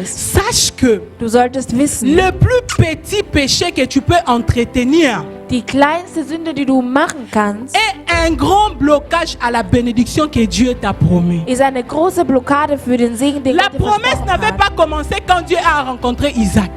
Sache que Du solltest wissen, le plus petit péché que tu peux entretenir die kleinste Sünde, die du machen kannst, est un grand blocage à la bénédiction que Dieu t'a promis. ist eine große Blockade für den Segen, den La Gott dir promesse versprochen n'avait hat. pas commencé quand Dieu a rencontré Isaac.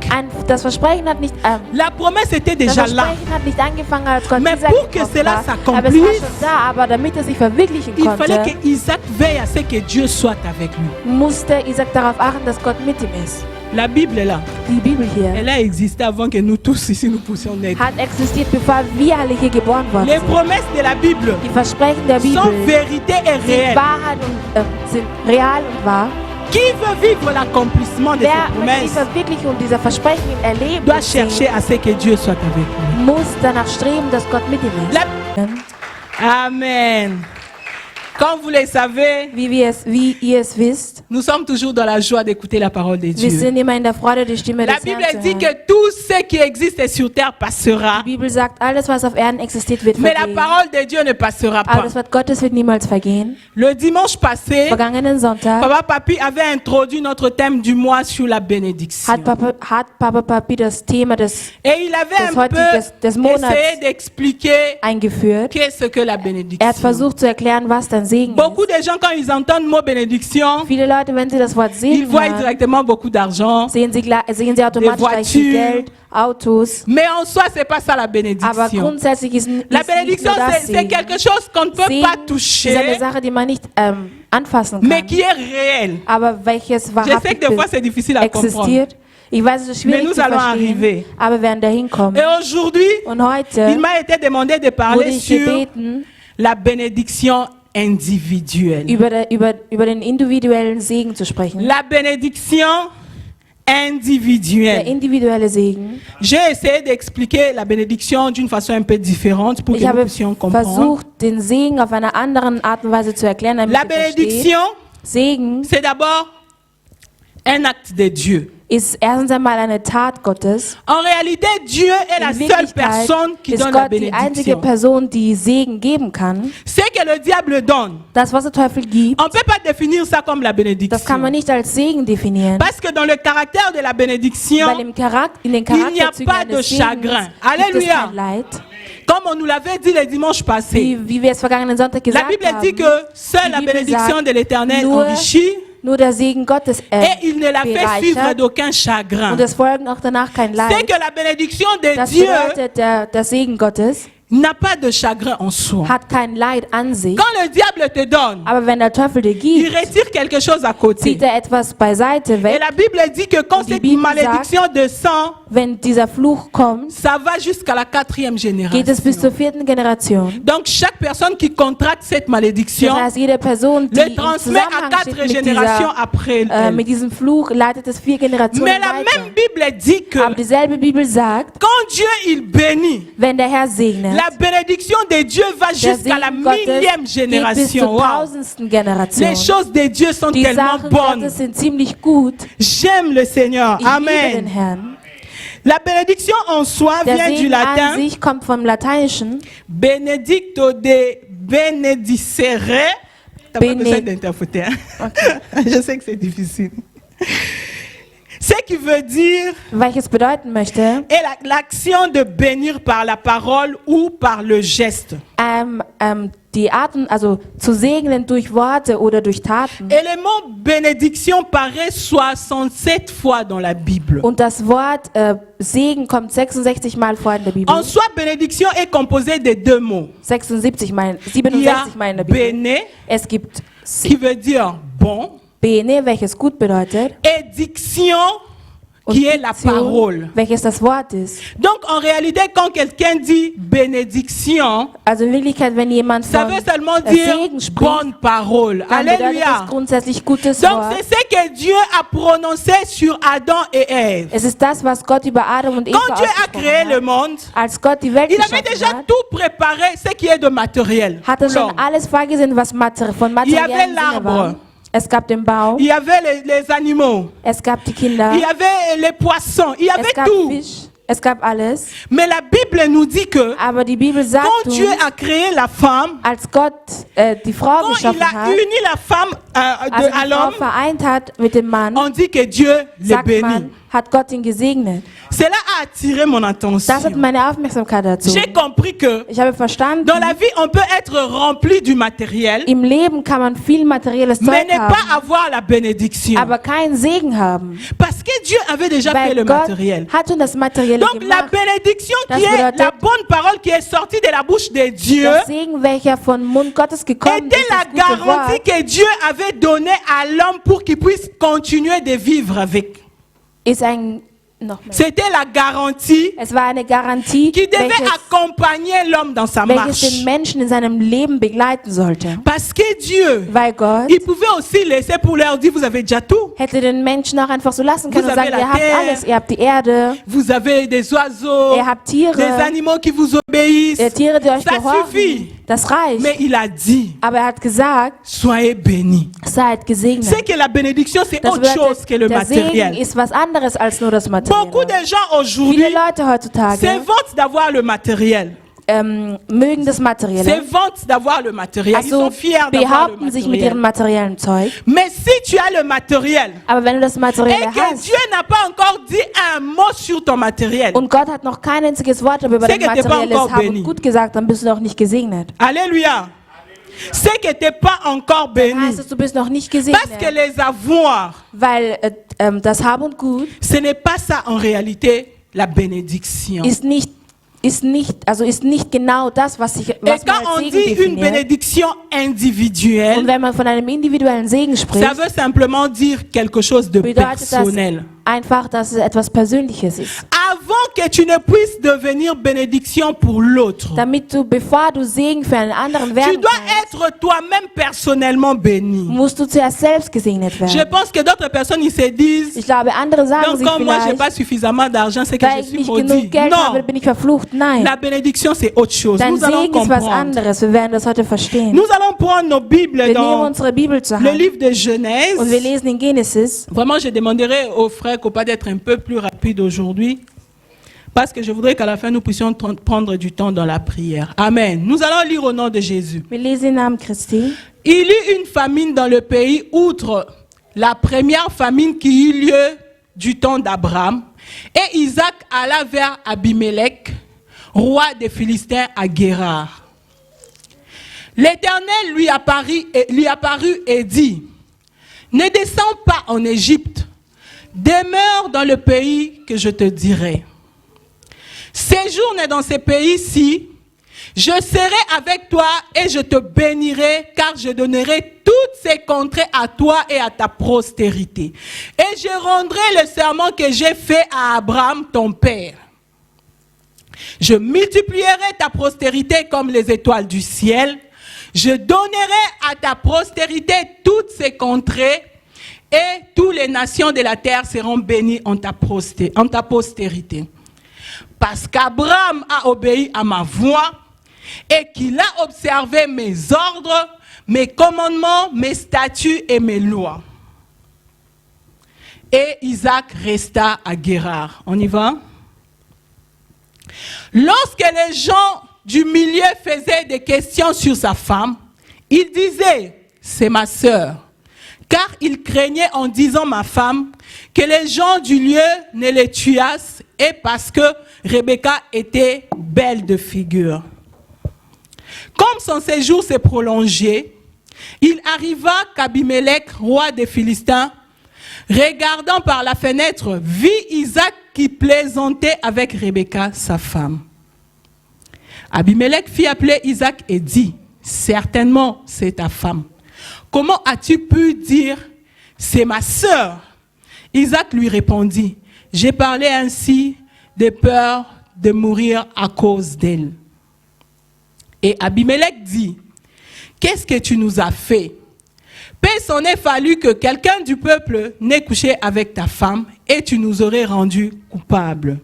Das Versprechen hat nicht, La promesse était das déjà là. Versprechen hat nicht angefangen, als Gott Mais Isaac pour que getroffen cela hat, aber es s'accomplisse, war schon da, aber damit es sich verwirklichen Il fallait konnte, que Isaac veille à ce que Dieu soit avec lui. musste Isaac darauf achten, dass Gott mit ihm ist. La Bible est là. Die Bibel hier Elle a existé avant que nous tous ici nous puissions naître. hat existiert, bevor wir alle hier geboren worden Les sind. promesses de la Bible Die Versprechen der sont Bibel vérité et sind réelles. Wahrheit und sind real und wahr. Qui veut vivre l'accomplissement de Wer ces möchte die promesses Verwirklichung dieser Versprechen erleben doit und sehen, chercher à ce que Dieu soit avec lui. muss danach streben, dass Gott mit ihm ist. Amen. Comme vous le savez, Wie ihr es wisst, nous sommes toujours dans la joie d'écouter la parole de wir Dieu. sind immer in der Freude, die Stimme La des Bible Herrn zu dit hören. que tout ce qui existe sur terre passera, Die Bibel sagt, alles, was auf Erden existiert, wird mais la vergehen. parole de Dieu ne passera Aber pas. das Wort Gottes wird niemals vergehen. Le dimanche passé, Vergangenen Sonntag Papa Papi avait introduit notre thème du mois sur la bénédiction. hat Papa Papi das Thema des Et il avait Das un heutige des peu Monats essayé d'expliquer eingeführt. qu'est-ce que la Er hat bénédiction. versucht zu erklären, was dein Segen Beaucoup ist. de gens, quand ils entendent le mot bénédiction, Viele Leute, wenn sie das Wort ils Segen voient hören, directement beaucoup d'argent. sehen sie automatisch gleich viel voitures. Geld, Autos. Mais en soi, c'est pas ça la Aber bénédiction. grundsätzlich ist La nicht bénédiction, nur das c'est Segen. quelque chose qu'on ne peut Segen pas ist eine toucher, Sache, die man nicht anfassen mais kann, qui est réelle. aber welches Je sais wahrhaftig que des fois, c'est difficile à comprendre. existiert. Ich weiß, es ist Mais schwierig nous zu allons verstehen, arriver. aber wir werden dahin kommen. Et aujourd'hui, Und il heute m'a été demandé de wurde parler ich sur gebeten, la bénédiction individuelle. über den individuellen Segen zu sprechen. La bénédiction Der individuelle. individuelle Segen. J'ai essayé d'expliquer la bénédiction d'une façon un peu différente pour que Ich nous habe puissions comprendre. versucht, den Segen auf eine andere Art und Weise zu erklären, damit La ihr versteht. bénédiction, Segen c'est d'abord un acte de Dieu. ist erstens einmal eine Tat Gottes. En réalité, Dieu est la In seule Wirklichkeit personne qui ist donne la Gott die einzige bénédiction. Person, die Segen geben kann. Ce que le diable donne, Das, was der Teufel gibt, on ne peut pas définir ça comme la das kann bénédiction. man nicht als Segen definieren. Parce que dans le caractère de la bénédiction, Weil in den il n'y a Charakterzügen pas de eines Segens chagrin. gibt es Alléluia. kein Leid. comme on nous l'avait dit le dimanche passé, Wie wir es vergangenen Sonntag la gesagt Bible haben. dit que seule la Die Bibel bénédiction sagt, de l'Éternel nur enrichit Nur der Segen Gottes et il ne la fait suivre bereichert d'aucun chagrin. und es folgen auch danach kein C'est Leid. que la bénédiction de Das Dieu bedeutet, der Segen Gottes n'a pas de chagrin en soi. hat kein Leid an sich. Quand le diable te donne, Aber wenn der Teufel dir il gibt, retire quelque chose à côté. zieht er etwas beiseite Et weg. la Bible dit que quand Die cette Bibel malédiction descend, Wenn dieser Fluch kommt, ça va jusqu'à la 4e geht es bis génération. zur 4. Generation. Donc chaque personne qui contracte cette Das malédiction heißt, jede Person, die le im transmet à Zusammenhang 4 steht générations après elle. mit diesem Fluch, leitet es 4 Generationen Mais la weiter. même Bible dit que Aber dieselbe Bibel sagt, quand Dieu il bénit, wenn der Herr segnet, la bénédiction de Dieu va der jusqu'à la Segen Gottes 1000e geht bis génération. zur Wow. 1000. Generation. Les choses de Dieu sont Die tellement Sachen bonnes. Gottes sind ziemlich gut. J'aime le Seigneur. Ich liebe den Amen. Herrn. La bénédiction en soi Der vient du Segen an latin sich kommt vom Lateinischen. benedicto de benedicere. T'as pas Bene- besoin d'interpréter. Hein? Je sais que c'est difficile. Ce qui veut dire Welches bedeuten möchte, est l'action de bénir par la parole ou par le geste. die Arten, also zu segnen durch Worte oder durch Taten. Et le mot bénédiction paraît 67 fois dans la Bible. Und das Wort Segen kommt 66 Mal vor in der Bibel. En soi, bénédiction est composée de deux mots. 76 Mal, Il y a 67 Mal in der Bibel. béné, Es gibt qui veut dire bon, Bene, welches gut bedeutet, et diction, und qui est la Diction, parole. welches das Wort ist. Donc, en réalité, quand quelqu'un dit bénédiction, Also in Wirklichkeit, wenn jemand ça von veut seulement dire Segen spricht, bonne parole. dann bedeutet Alléluia. es grundsätzlich gutes Donc, Wort. c'est ce que Dieu a prononcé sur Adam et Ève. Es ist das, was Gott über Adam und Eva Quand Dieu a créé ausgesprochen le hat. monde, Als Gott die Welt il avait geschaffen déjà hat, tout préparé, ce qui est de matériel. hat er schon L'homme. alles vorgesehen, was von Il y avait materiellen Sinne l'arbre. war. Es gab den Baum, Il y avait les animaux, es gab die Kinder, il y avait les poissons, il y es avait gab tout. Fisch, Es gab alles. Mais la Bible nous dit que Aber die Bibel sagt quand Dieu uns, a créé la femme, als Gott die Frau quand il geschaffen a hat, uni la femme als à er die Frau l'homme, vereint hat mit dem Mann, on dit que Dieu le sagt bénit. man, hat Gott ihn gesegnet. Cela a attiré mon Das attention. hat meine Aufmerksamkeit dazu. J'ai compris que Ich habe verstanden, dans la vie, on peut être rempli du matériel, im Leben kann man viel materielles mais Zeug ne haben, pas avoir la bénédiction. aber keinen Segen haben. Parce que Dieu avait déjà fait Weil le Gott matériel. hat uns das Materielle Donc la gemacht. bénédiction Das qui est bedeutet, la bonne parole qui est sortie de la bouche de Dieu Der Segen, welcher vom Mund Gottes gekommen était ist, la das gute garantie Wort, que Dieu avait donnée à l'homme pour qu'il puisse continuer de vivre avec. ist ein, noch mehr. C'était la garantie Es war eine Garantie, qui devait welches accompagner l'homme dans sa den marche. Menschen in seinem Leben begleiten sollte. Parce que Dieu, Weil Gott il pouvait aussi laisser pour leur dire, vous avez déjà tout. hätte den Menschen auch einfach so lassen können Vous und avez sagen, la ihr habt terre. alles, ihr habt die Erde, Vous avez des oiseaux, ihr habt des Tiere, animaux qui vous obéissent. Tiere, die euch Ça suffit. gehorchen. Das reicht. Mais il a dit, Aber er hat gesagt, soyez bénis. seid gesegnet. C'est que la bénédiction, c'est Das autre chose que le der Segen matériel. ist was anderes als nur das Beaucoup Materielle. de gens aujourd'hui Viele Leute se heutzutage vantent d'avoir le matériel. mögen das Se Materielle. vantent d'avoir le matériel. Ils Also sont fiers d'avoir le behaupten sich mit ihrem matériel. materiellen Zeug. Mais si tu as le matériel Aber wenn du das et Materielle que hast Dieu n'a pas encore dit un mot sur ton matériel, und Gott hat noch kein einziges Wort über C'est dein que t'es pas materielles encore Hab béni. und Gut gesagt, dann bist du noch nicht gesegnet. alléluia, c'est que tu n'es pas encore béni. Heißt es, du bist noch nicht Parce que gesegnet. les avoirs, Weil das Hab und Gut ce n'est pas ça en réalité la bénédiction. ist nicht genau das, was Et man quand als on Segen dit une definiert. bénédiction individuelle, Und wenn man von einem individuellen Segen ça spricht, veut simplement dire quelque chose de bedeutet das personnel. einfach, dass es etwas Persönliches ist. Avant que tu ne puisses devenir bénédiction pour l'autre, Damit du, bevor du Segen für einen anderen tu werden dois kannst, être toi-même personnellement béni. musst du zuerst selbst gesegnet Je werden. pense que d'autres personnes ils se disent, Ich glaube, andere sagen donc sich comme moi j'ai vielleicht, pas suffisamment d'argent, c'est que weil je ich suis nicht maudit. genug Geld habe, Non, bin ich verflucht. Nein, la bénédiction c'est autre chose. dein Nous allons Segen ist was comprendre. anderes. Wir werden das heute verstehen. Nous allons prendre nos Bibles Wir nehmen dans unsere Bibel zur le Hand livre de Genèse. und wir lesen in Genesis. Vraiment, je demanderai aux frères Copa d'être un peu plus rapide aujourd'hui. Parce que je voudrais qu'à la fin, nous puissions prendre du temps dans la prière. Amen. Nous allons lire au nom de Jésus. Wir lesen im Namen Christi. Il y eut une famine dans le pays, outre la première famine qui eut lieu du temps d'Abraham. Et Isaac alla vers Abimelech, roi des Philistins à Guérar. L'Éternel lui apparut et dit, ne descends pas en Égypte, demeure dans le pays que je te dirai. Séjourne dans ces pays-ci, je serai avec toi et je te bénirai, car je donnerai toutes ces contrées à toi et à ta postérité. Et je rendrai le serment que j'ai fait à Abraham, ton père. Je multiplierai ta postérité comme les étoiles du ciel. Je donnerai à ta postérité toutes ces contrées et toutes les nations de la terre seront bénies en ta postérité. Parce qu'Abraham a obéi à ma voix et qu'il a observé mes ordres, mes commandements, mes statuts et mes lois. Et Isaac resta à Guérar. On y va? Lorsque les gens du milieu faisaient des questions sur sa femme, il disait, c'est ma sœur. Car il craignait en disant ma femme que les gens du lieu ne les tuassent et parce que Rebecca était belle de figure. Comme son séjour s'est prolongé, il arriva qu'Abimelech, roi des Philistins, regardant par la fenêtre, vit Isaac qui plaisantait avec Rebecca, sa femme. Abimelech fit appeler Isaac et dit, certainement c'est ta femme. Comment as-tu pu dire, c'est ma sœur? Isaac lui répondit, j'ai parlé ainsi de peur de mourir à cause d'elle. Et Abimelech dit, qu'est-ce que tu nous as fait? Paix s'en est fallu que quelqu'un du peuple n'ait couché avec ta femme et tu nous aurais rendus coupables.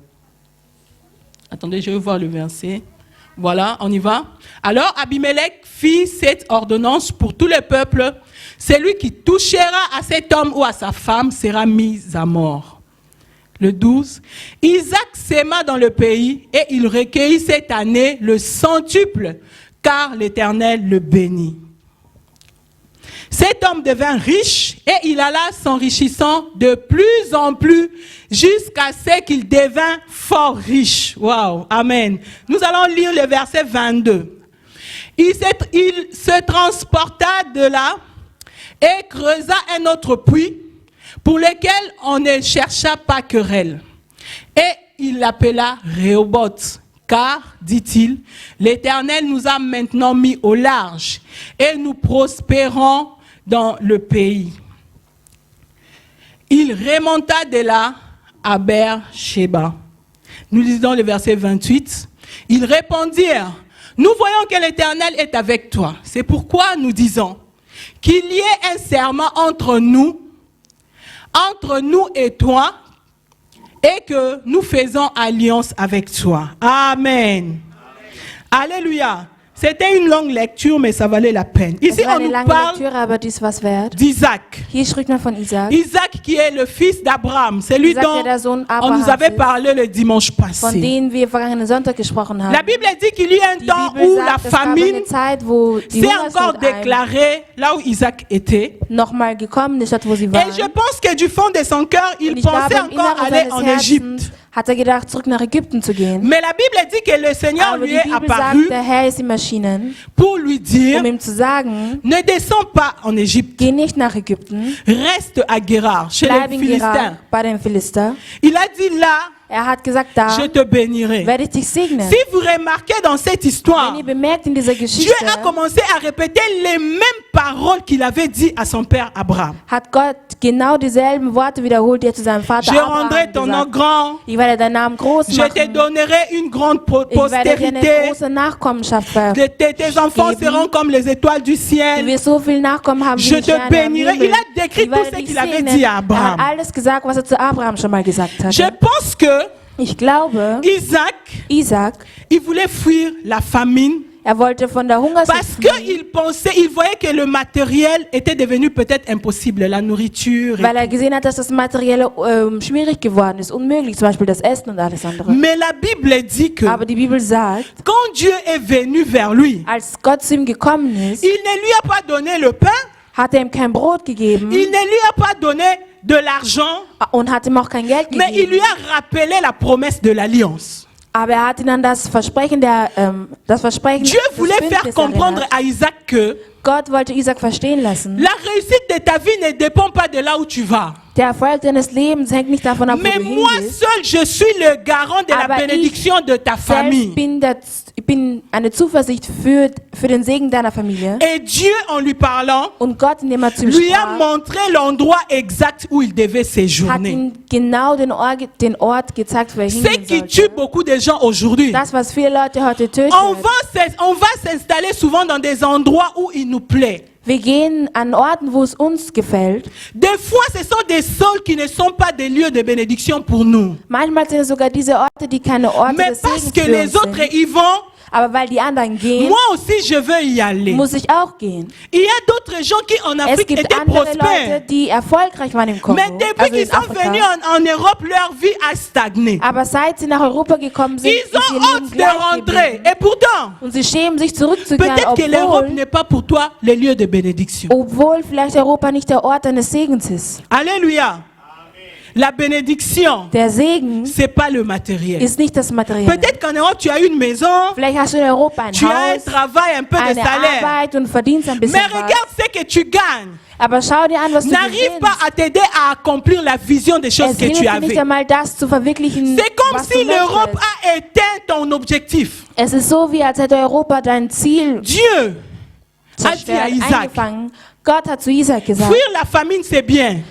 Attendez, je vais voir le verset. Voilà, on y va. Alors Abimelech fit cette ordonnance pour tout le peuple. Celui qui touchera à cet homme ou à sa femme sera mis à mort. le 12. Isaac sema dans le pays et il recueillit cette année le centuple, car l'Éternel le bénit. Cet homme devint riche et il alla s'enrichissant de plus en plus jusqu'à ce qu'il devint fort riche. Wow, amen. Nous allons lire le verset 22. Il se transporta de là et creusa un autre puits pour lequel on ne chercha pas querelle. Et il l'appela Rehoboth. Car, dit-il, l'Éternel nous a maintenant mis au large et nous prospérons dans le pays. Il remonta de là à Beer-Sheba. Nous lisons le verset 28. Ils répondirent, nous voyons que l'Éternel est avec toi. C'est pourquoi nous disons qu'il y ait un serment entre nous et toi, et que nous faisons alliance avec toi. Amen. Alléluia. C'était une longue lecture, mais ça valait la peine. Ici, on nous parle d'Isaac. Isaac qui est le fils d'Abraham. C'est lui dont on nous avait parlé le dimanche passé. La Bible dit qu'il y a un temps où la famine s'est encore déclarée là où Isaac était. Et je pense que du fond de son cœur, il pensait encore aller en Égypte. Hat gedacht, zurück nach Ägypten zu gehen. Mais la Bible dit que le Seigneur lui est apparu der Herr ist ihm erschienen, pour lui dire, ihm zu sagen, ne descends pas en Égypte, geh nicht nach Ägypten, reste à Gerar, chez les Philistins. Bei den Philister. Il a dit là, hat gesagt, da je te bénirai. Werde ich dich segnen. Si vous remarquez dans cette histoire, Wenn ihr bemerkt in dieser Geschichte, Dieu a commencé à répéter les mêmes paroles qu'il avait dit à son père Abraham. Hat Gott genau dieselben Worte wiederholt, die zu seinem Vater Je Abraham rendrai ton nom grand. Ich werde deinen Namen groß Je machen. te donnerai une grande Ich werde dir eine postérité. große Nachkommenschaft Tes enfants seront comme les étoiles du Du ciel. wirst so viele Nachkommen haben wie Je die te Sterne am bénirai. Himmel. Il a décrit Ich tout werde ce dich qu'il avait segnen. dit à Abraham. Er hat alles gesagt, was zu Abraham schon mal gesagt hatte. Je pense que Ich glaube, Isaac, il voulait fuir la famine wollte von der Hungersnot parce qu'il voyait que le matériel était devenu peut-être impossible, la nourriture. Weil gesehen hat, dass das Materielle schwierig geworden ist, unmöglich, zum Beispiel das Essen und alles andere. Mais la Bible dit que Aber die Bibel sagt, quand Dieu est venu vers lui, als Gott zu ihm gekommen ist, il ne lui a pas donné le pain, hat ihm kein Brot gegeben, il ne lui a pas donné de l'argent, und hat ihm auch kein Geld gegeben. mais il lui a rappelé la promesse de l'alliance. Aber hat ihm dann das Versprechen Dieu voulait faire comprendre à Isaac que Gott wollte Isaac verstehen lassen. La réussite de ta vie ne dépend pas de là où tu vas. Der Erfolg deines Lebens hängt nicht davon ab, wo Mais du moi hingehst. seul, je suis le garant de la Aber bénédiction de ta famille. Ich bin eine Zuversicht für den Segen deiner Familie. Et Dieu, en lui parlant, Und Gott, indem zu ihm lui a sprach, montré l'endroit exact où il devait hat séjourner. ihm genau den Ort gezeigt, wo er Ce hingehen qui tue sollte. beaucoup de gens aujourd'hui. Das, was viele Leute heute tötet. On va s'installer souvent dans des endroits où il nous plaît. Wir gehen an Orten, wo es uns gefällt. Des fois, ce sont des sols qui ne sont pas des lieux de bénédiction pour nous. Manchmal sind es sogar diese Orte, die keine Orte Mais des parce Segens que für les uns autres sind. y vont, Aber weil die anderen gehen, moi aussi je veux y aller. muss ich auch gehen. Il y a d'autres gens qui en Es Afrique gibt étaient andere prospères. Leute, die erfolgreich waren im Kongo. Mais depuis Also qu'ils in sont Afrika. venus en Europe, leur vie a stagné. Aber seit sie nach Europa gekommen sind, Ils ist ihr ont Leben honte de gleich rentrer. geblieben. Et pourtant, Und sie schämen sich zurückzukehren, peut-être que l'Europe n'est pas pour toi le lieu de bénédiction. obwohl vielleicht Europa nicht der Ort deines Segens ist. Alléluia. La bénédiction, Der Segen c'est pas le matériel. ist nicht das Materielle. Peut-être qu'en Europe, tu as une maison, Vielleicht hast du in Europa ein tu as un Haus, travail, un peu de eine salaire. Arbeit und verdienst ein bisschen Mais was. regarde ce que tu gagnes. Aber schau dir an, was du N'arrive gewinnst. pas à t'aider à accomplir la vision des choses Es que hilft tu dir nicht avais. einmal das zu verwirklichen, C'est comme was si du l'Europe möchtest. a éteint ton objectif. Es ist so, wie als hätte Europa dein Ziel Dieu a dit à zerstört, Isaac, eingefangen. Gott hat zu Isaac gesagt, fuir la famine c'est bien,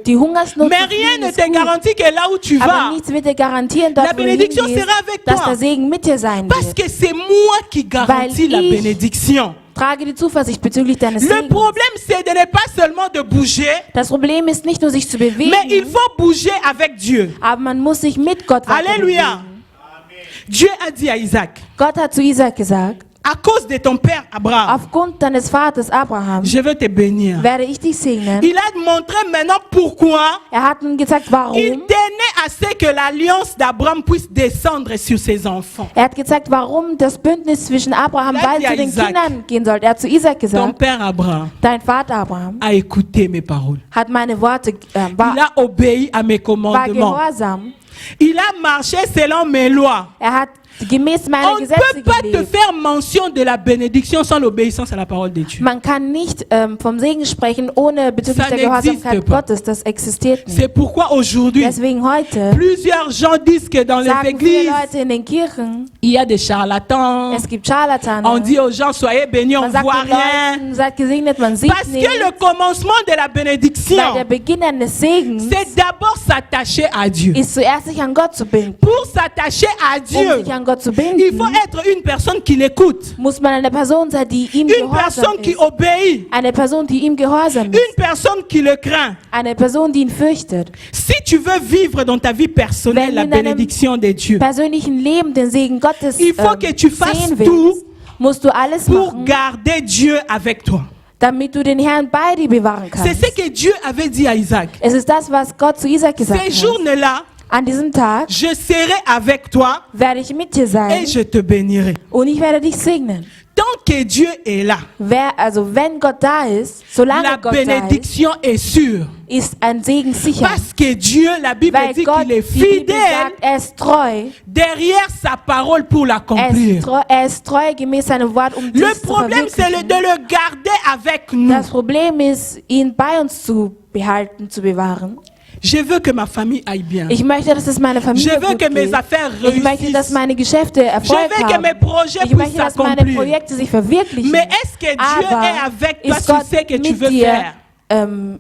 die Hungersnot mais zu rien fliehen ne ist te gut, garantit que là où tu aber vas, nichts wird dir garantieren, dort La wo du bénédiction hingehst, sera avec dass toi. der Segen mit dir sein parce wird. que c'est moi qui garantis Weil la ich- bénédiction. Trage die Zuversicht bezüglich deines Le Segens. problème c'est de ne pas seulement de bouger, Das Problem ist nicht nur sich zu bewegen, mais il faut bouger avec Dieu. aber man muss sich mit Gott Alléluia. weiterbewegen. Dieu a dit à Isaac, Gott hat zu Isaac gesagt, à cause de ton père Abraham, aufgrund deines Vaters Abraham je veux te bénir. werde ich dich segnen. Il a montré maintenant pourquoi Er hat nun gesagt, il warum. tenait assez que l'alliance d'Abraham puisse descendre sur ses enfants. Er hat gezeigt, warum das Bündnis zwischen Abraham Er hat bald ja zu den Isaac. Kindern gehen sollte. Er hat zu Isaac Ton gesagt, père Abraham dein Vater Abraham a écouté mes paroles. hat meine Worte, Il war a obéi à mes war commandements. gehorsam. Il a marché selon mes lois. Er hat gemäß meiner On ne Gesetze peut pas te gelebt. faire mention de la bénédiction sans l'obéissance à la parole de Dieu. Man kann nicht vom Segen sprechen ohne bezüglich Ça der n'existe Gehorsamkeit pas. Gottes. Das existiert nicht. C'est pourquoi aujourd'hui, Deswegen heute plusieurs gens disent que dans les sagen viele églises, Leute in den Kirchen, il y a des charlatans. es gibt Scharlatane. On dit aux gens, soyez bénis, on Man ne sagt voit den rien. Leuten, seid gesegnet, man sieht Parce nicht. que le commencement de la Weil der bénédiction, Beginn eines Segens c'est d'abord s'attacher à Dieu. ist zuerst sich an Gott zu binden. Pour s'attacher à Um Dieu, sich an Gott zu il binden, faut être une personne qui l'écoute, muss man eine Person sein, die ihm une gehorsam personne qui ist. obéit, Eine Person, die ihm gehorsam une ist. personne qui le craint. Eine Person, die ihn fürchtet. Si tu veux vivre dans ta vie personnelle Wenn la in deinem bénédiction de Dieu, Persönlichen Leben den Segen Gottes il faut que tu fasses sehen tout willst, musst du alles pour machen, garder Dieu avec toi. damit du den Herrn bei dir bewahren C'est kannst. ce que Dieu avait dit à Isaac. Es ist das, was Gott zu Isaac gesagt Ces hat. journées-là, An diesem Tag je serai avec toi werde ich mit dir sein et je te bénirai. und ich werde dich segnen. Tant que Dieu est là, Wenn Gott da ist, solange la Gott da bénédiction est sûre. ist ein Segen sicher. Parce que Dieu, la Bible Weil dit Gott, qu'il est die Bibel fidèle sagt, er ist treu. derrière sa parole pour l'accomplir. Er ist treu gemäß seinem Wort, um Le dies zu problème, c'est de verwirklichen. le garder avec nous. Das Problem ist, ihn bei uns zu behalten, zu bewahren. Je veux que ma famille aille bien. Ich möchte, dass es meine Je Familie veux gut que mes geht. affaires Ich möchte, dass réussissent. meine Geschäfte Je Erfolg veux que haben. mes projets Ich puissent möchte, dass meine s'accomplir. Projekte sich verwirklichen. Mais est-ce que Dieu Aber est avec toi ist sur Gott ce que tu mit veux dir faire?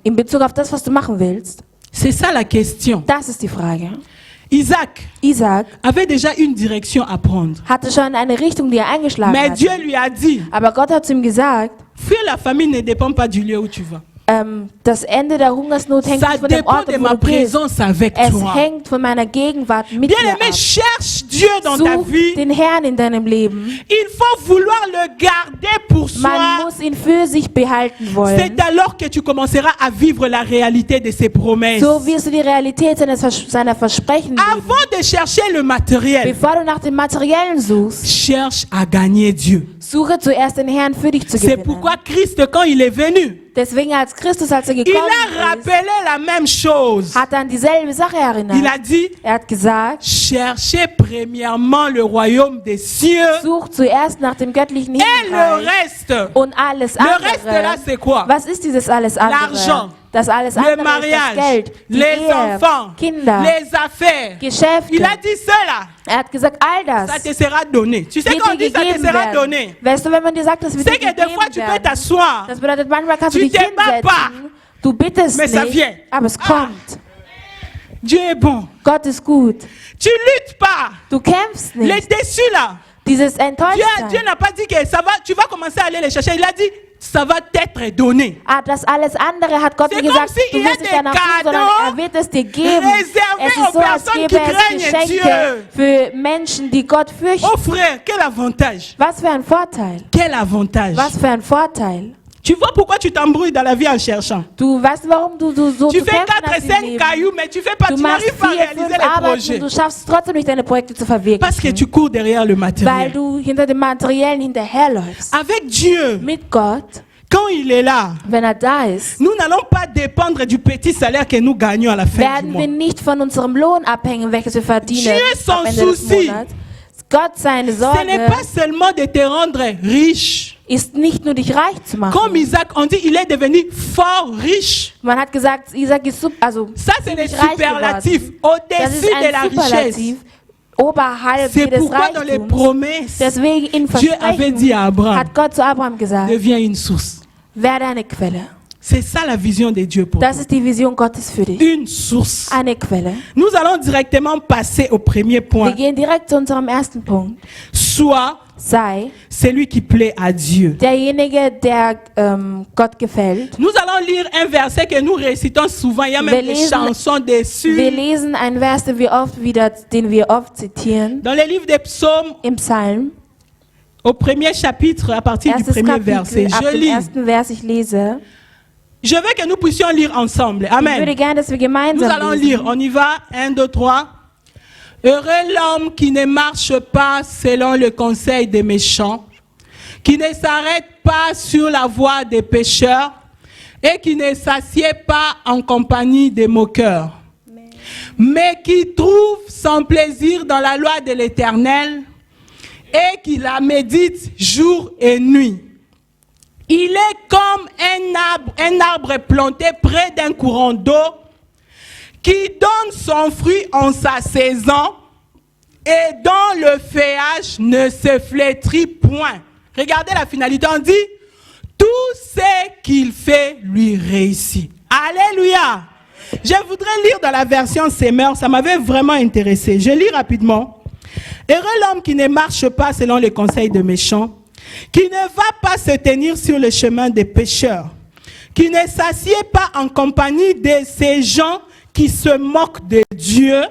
in Bezug auf das, was du machen willst? C'est ça la question. Das ist die Frage. Isaac Isaac avait déjà une direction à prendre. hatte schon eine Richtung, die er eingeschlagen Mais Dieu hat. lui a dit, Aber Gott hat zu ihm gesagt, fuir la famille ne dépend pas du lieu où tu vas. das Ende der Hungersnot hängt Ça nicht von dem dépend Ort, de wo ma du gehst. présence avec Es toi. hängt von meiner Gegenwart mit dir Bien-aimé, ab. cherche Dieu dans ta Such vie. den Herrn in deinem Leben. Il faut vouloir le garder pour Man soi. muss ihn für sich behalten wollen. C'est alors que tu commenceras à vivre la réalité de ses promesses. So wirst du die Realität seiner Versprechen leben. Avant de chercher le matériel, Bevor du nach dem Materiellen suchst, cherche à gagner Dieu. suche zuerst den Herrn für dich zu C'est gewinnen. pourquoi Christ, quand il est venu, Deswegen als Christus, als er il gekommen a ist, rappelé la même chose. hat er an dieselbe Sache erinnert. Il a dit, Er hat gesagt, cherchez premièrement le royaume des cieux such zuerst nach dem göttlichen et le Himmelreich reste. und alles Le reste là, andere. c'est quoi? Was ist dieses alles andere? L'argent, Das alles Le andere ist das mariage, Geld, die les Ehe, enfants, Kinder, les affaires. Geschäfte. Il a dit cela, Er hat gesagt, all das ça te sera donné. Tu sais wird quand on dir dit ça te gegeben sera werden. donné, Weißt du, wenn man dir sagt, das wird c'est dir que des fois gegeben tu peux werden, t'asseoir. das bedeutet, manchmal kannst du Tu dich te bats hinsetzen, pas. du bittest Mais ça nicht, vient. aber es Ah. kommt. Dieu est bon. Gott ist gut. Tu luttes pas. Du kämpfst Les nicht. déçus là. Dieses Dieu Enttäuschtsein. n'a pas dit que ça va, tu vas commencer à aller les chercher. Il a dit, ça va t'être donné. Das alles andere hat Gott C'est mir comme gesagt, si du il y a wirst nicht des danach suchen, sondern cadeaux er wird es dir geben. réservés Es aux ist so, als personnes gäbe qui es craignent Geschenke für Menschen, die Gott fürchten. Oh frère, quel avantage. Was für ein Vorteil. Quel avantage. Was für ein Vorteil. Tu vois pourquoi tu t'embrouilles dans la vie en cherchant. Du weißt, warum du so Tu zu fais kämpfen 4 hast et im 5 Leben. cailloux, mais tu fais pas, Du tu machst n'arrives pas à 4, réaliser 5 les Arbeiten projets. und du schaffst trotzdem nicht, deine Projekte zu Parce que verwirklichen. tu cours derrière le Weil matériel. du hinter dem Materiellen hinterherläufst. Avec Dieu, Mit Gott, quand il est là, wenn er da ist, nous n'allons pas dépendre du petit salaire que nous gagnons à la fin du werden mois. wir nicht von unserem Lohn abhängen, welches wir verdienen Dieu, son am Ende des souci. Monats. Gott, seine Ce n'est Sorge pas seulement de te rendre riche. ist nicht nur dich reich zu machen. Comme Isaac, on dit il est devenu fort riche. Man hat gesagt, Isaac ist also Ça, c'est des ziemlich reich superlatifs geworden. Das au-dessus ist de la ein richesse. Superlativ, oberhalb C'est jedes pourquoi dans les Reichtums. promesses, Deswegen in Dieu avait dit à Versprechen Abraham, hat Gott zu Abraham gesagt, deviens une source. werde eine Quelle. C'est ça la vision de Dieu pour toi. Das ist die Vision Gottes für dich. Une source. Eine Quelle. Nous allons directement passer au premier Wir point. gehen direkt zu unserem ersten Punkt. Sois Sei celui qui plaît à Dieu. derjenige, der Gott gefällt. Nous allons lire un verset que nous récitons souvent. Il y a même Wir des lesen- chansons Wir dessus. lesen einen Vers, den wir oft zitieren, Dans le livre des psaumes, im Psalm. au premier chapitre, à partir du Erstes premier verset, Kapitel, ab je dem lis. ersten Vers, ich lese. Je veux que nous puissions lire ensemble. Ich würde Amen. gerne, dass wir Nous gemeinsam allons lesen. lire. On y va. 1, 2, 3. Heureux l'homme qui ne marche pas selon le conseil des méchants, qui ne s'arrête pas sur la voie des pécheurs et qui ne s'assied pas en compagnie des moqueurs, mais qui trouve son plaisir dans la loi de l'Éternel et qui la médite jour et nuit. Il est comme un arbre planté près d'un courant d'eau qui donne son fruit en sa saison et dont le feuillage ne se flétrit point. Regardez la finalité, on dit, tout ce qu'il fait lui réussit. Alléluia. Je voudrais lire dans la version Semeur, ça m'avait vraiment intéressé. Je lis rapidement. Heureux l'homme qui ne marche pas selon les conseils des méchants, qui ne va pas se tenir sur le chemin des pécheurs, qui ne s'assied pas en compagnie de ces gens qui se moquent de Dieu.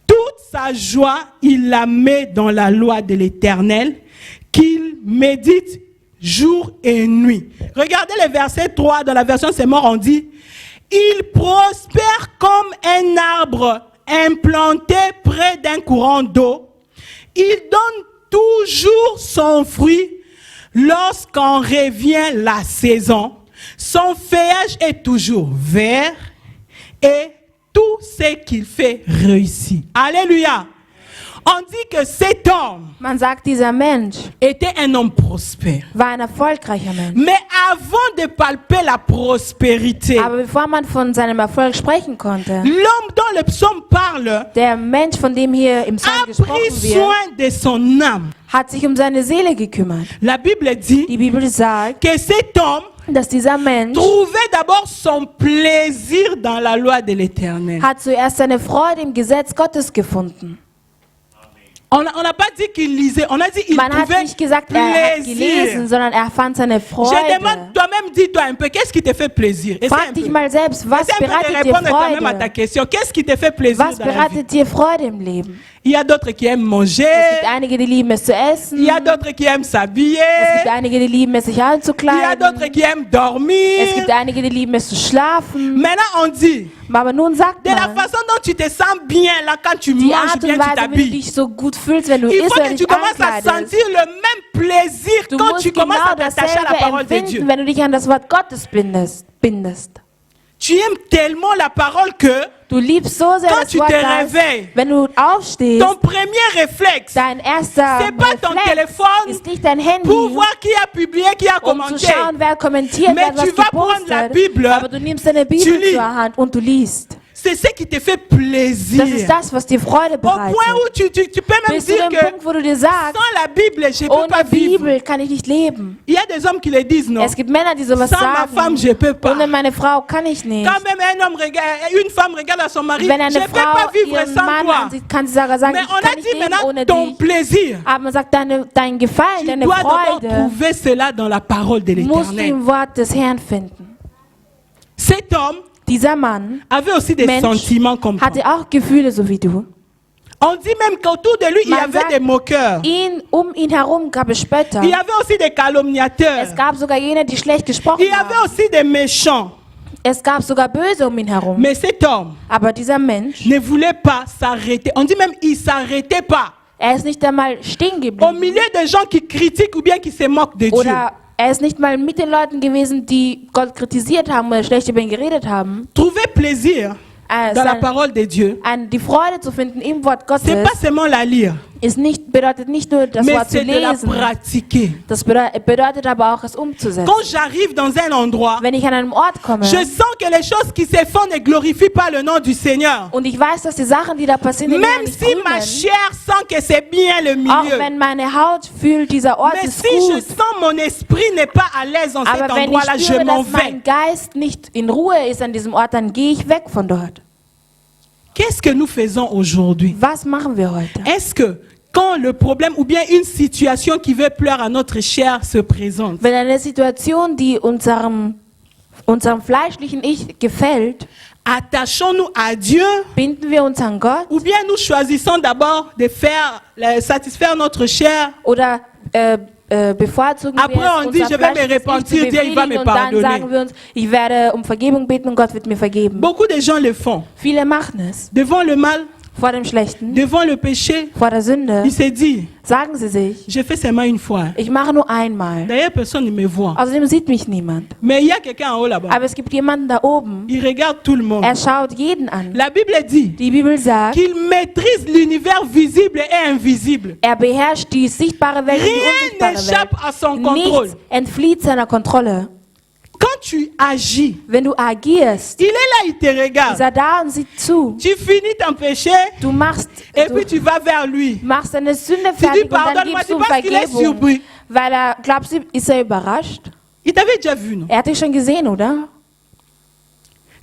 Toute sa joie, il la met dans la loi de l'Éternel, qu'il médite jour et nuit. Regardez le verset 3 dans la version C'est mort, on dit, il prospère comme un arbre implanté près d'un courant d'eau. Il donne toujours son fruit lorsqu'on revient la saison. Son feuillage est toujours vert et tout ce qu'il fait réussit. Alléluia. On dit que cet homme Man sagt, dieser Mensch était un homme prospère. war ein erfolgreicher Mensch. Mais avant de palper la prospérité, Aber bevor man von seinem Erfolg sprechen konnte, l'homme dont le psaume parle der Mensch, von dem hier im Psalm a pris gesprochen wird, soin de son âme. hat sich um seine Seele gekümmert. La Bible dit Die Bibel sagt, que cet homme dass dieser Mensch trouvait d'abord son plaisir dans la loi de l'Éternel. hat zuerst seine Freude im Gesetz Gottes gefunden. On n'a pas dit qu'il lisait, on a dit qu'il Man hat trouvait nicht gesagt, er hat gelesen, plaisir. sondern er fand seine Je Freude. demande toi-même, dis-toi un peu, qu'est-ce qui te fait plaisir? Essaie Frag un dich peu. mal selbst, was Essaie un peu de bereitet dir répondre toi-même à ta Freude? question. Qu'est-ce qui te fait plaisir Was dans la vie? bereitet dir Freude im Leben? Il y a d'autres qui aiment manger, Es gibt einige, die lieben es zu essen. il y a d'autres qui aiment s'habiller, Es gibt einige, die lieben es sich il y a anzukleiden. d'autres qui aiment Es dormir. gibt einige, die lieben es zu schlafen. Maintenant, on dit, Aber nun sagt de la man, façon dont tu te sens bien là quand tu die manges Art bien, und tu Weise, wie du t'habilles. dich so gut fühlst, wenn du Il isst faut oder que dich tu commences à ankleidest. sentir le même plaisir Du quand musst tu commences genau à t'attacher à la dasselbe parole de Dieu. empfinden, wenn du dich an das Wort Gottes bindest. Tu aimes tellement la parole que Du liebst so sehr Quand das tu Wort, te dass, réveilles, wenn du aufstehst, ton premier réflexe, dein erster c'est pas ton Reflex téléphone ist nicht dein Handy, pour voir qui a publié, qui a um zu commenté. schauen, wer kommentiert, Mais wer was tu vas prendre la gepostet. Bible, Aber du nimmst deine tu Bibel lis. zur Hand und du liest. C'est ce qui te fait Das ist plaisir. das, was dir Freude Au point bereitet. où tu peux même Bis zu dire dem que Punkt, wo du dir sagst, sans la Bible, je ne peux pas ohne vivre. Bibel kann ich nicht leben. Il y a des hommes qui le disent, non. Es gibt Männer, die sowas Sans ma femme, sagen. je ne peux pas. Ohne meine Frau kann ich nicht. Quand même une femme regarde à son mari, Wenn je eine ne peux pas Frau vivre ihren sans Mann toi. ansieht, kann sie sogar sagen, Mais ich on kann a nicht dit leben maintenant ohne ton dich. plaisir. Aber man sagt, dein Gefallen, Tu deine dois d'abord Freude trouver cela dans la parole de musst du l'Éternel. im Wort des Herrn finden. Cet homme Dieser Mann avait aussi des Mensch sentiments comme toi. hatte auch Gefühle, so wie du. On dit même qu'autour de lui, il y Man avait sagt, des moqueurs. Um ihn herum gab es Spötter. Il y avait aussi des calomniateurs. Es gab sogar jene, die schlecht gesprochen Il y avait haben. aussi des méchants. Es gab sogar Böse um ihn herum. Mais cet homme Aber dieser Mensch, ne voulait pas s'arrêter. On dit même il ne s'arrêtait pas. er ist nicht einmal stehen Au geblieben. milieu des gens qui critiquent ou bien qui se moquent de Dieu. Oder er ist nicht mal mit den Leuten gewesen, die Gott kritisiert haben oder schlecht über ihn geredet haben. Trouver plaisir dans la parole de Dieu, Die Freude zu finden im Wort ce n'est Gottes pas seulement la lire, bedeutet nicht nur das mais Wort zu c'est de la lesen. pratiquer. Das bedeutet aber auch, es umzusetzen. Quand j'arrive dans un endroit, Wenn ich an einem Ort komme je sens que les choses qui se font ne glorifient pas le nom du Seigneur. und ich weiß, dass die Sachen, die da passieren, den Herrn Même nicht si ma rühmen, chair sent que c'est bien le auch milieu. wenn meine Haut fühlt, dieser Ort Mais ist si je gut. sens mon esprit n'est pas à l'aise en cet Aber wenn endroit-là, ich je spüre, m'en dass vais. mein Geist nicht in Ruhe ist an diesem Ort, dann gehe ich weg von dort. Qu'est-ce que nous faisons aujourd'hui? Was machen wir heute? Est-ce que quand le problème ou bien une situation qui veut plaire à notre chair se présente, Wenn eine Situation, die unserem fleischlichen Ich gefällt, attachons-nous à Dieu binden wir uns an Gott ou bien nous choisissons d'abord de satisfaire notre chair oder bevorzugen Après, wir es, on dit, unser je vais me Fleisch ist nicht zu repentir, Dieu, il va me befriedigen, und dann pardonner. sagen wir uns, ich werde um Vergebung beten und Gott wird mir vergeben. Beaucoup de gens le font. Viele machen es. Devant le mal, Vor dem Schlechten, devant le péché, vor der Sünde, il s'est dit, sagen sie sich, j'ai fait seulement une fois. ich mache nur einmal. D'ailleurs, personne ne me voit. Außerdem sieht mich niemand. Mais il y a quelqu'un en haut là-bas. Aber es gibt jemanden da oben, Il regarde tout le monde. er schaut jeden an. La Bible dit Die Bibel sagt, qu'il maîtrise l'univers visible et invisible. er beherrscht die sichtbare Welt und die Rien unsichtbare n'échappe Welt. à son contrôle. Nichts entflieht seiner Kontrolle. Quand tu agis, Wenn du agierst, il est là, il te ist regarde. er da und sieht zu. Tu finis ton péché Du machst, et du puis tu vas vers lui. machst deine Sünde Tu dis fertig und dann pardonne-moi, gibst tu du penses qu'il est Vergebung. surpris. Weil er, glaubst du, ist er überrascht? Il t'avait déjà vu, non? Er hat dich schon gesehen, oder?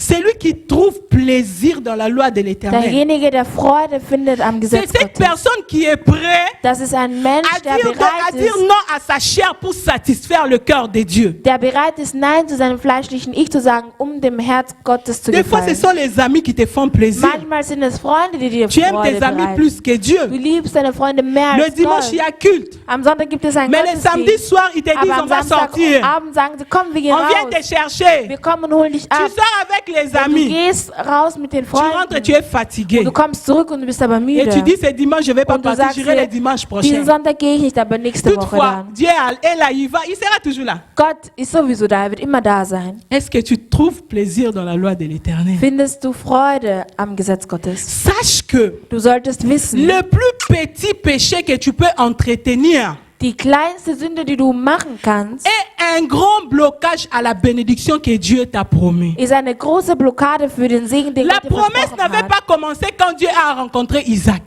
C'est lui qui trouve plaisir dans la loi de l'Éternel. Derjenige, der Freude findet am C'est Gesetz cette Gottes. personne qui est prête Das ist ein Mensch, à dire non à sa chair pour satisfaire le cœur de Dieu. der bereit ist, Nein zu seinem fleischlichen Ich zu sagen, um dem Herz Gottes zu Des fois, ce gefallen. sont les amis qui te font plaisir. Manchmal sind es Freunde, die dir Tu aimes Freude tes amis bereiten. plus que Du Dieu. liebst deine Freunde mehr Le als dimanche, il y Gott. a culte. Am Sonntag gibt es einen Mais le samedi Gottesdienst. soir, ils te disent Aber on am va sortir. Samstagabend sagen sie, komm, wir gehen On vient te raus. chercher. Wir kommen und holen dich Tu ab. sors avec les Du amis. gehst raus mit den Tu rentres et tu Freunden. es fatigué. Und du kommst zurück und du bist aber Et müde. tu dis, c'est dimanche, je ne vais pas Und du partir, sagst j'irai le dir, dimanche diesen prochain. Sonntag gehe ich nicht, aber nächste Woche Toutefois, dann. Dieu est là, il va, il sera toujours là. Gott ist sowieso da, er wird immer da sein. Est-ce que tu trouves plaisir dans la loi de l'Éternel? Findest du Freude am Gesetz Gottes? Sache que Du solltest wissen, le plus petit péché que tu peux entretenir die kleinste Sünde, die du machen kannst, est un grand blocage à la bénédiction que Dieu t'a promis. ist eine große Blockade für den Segen, den La Gott dir promesse versprochen n'avait hat. pas commencé quand Dieu a rencontré Isaac.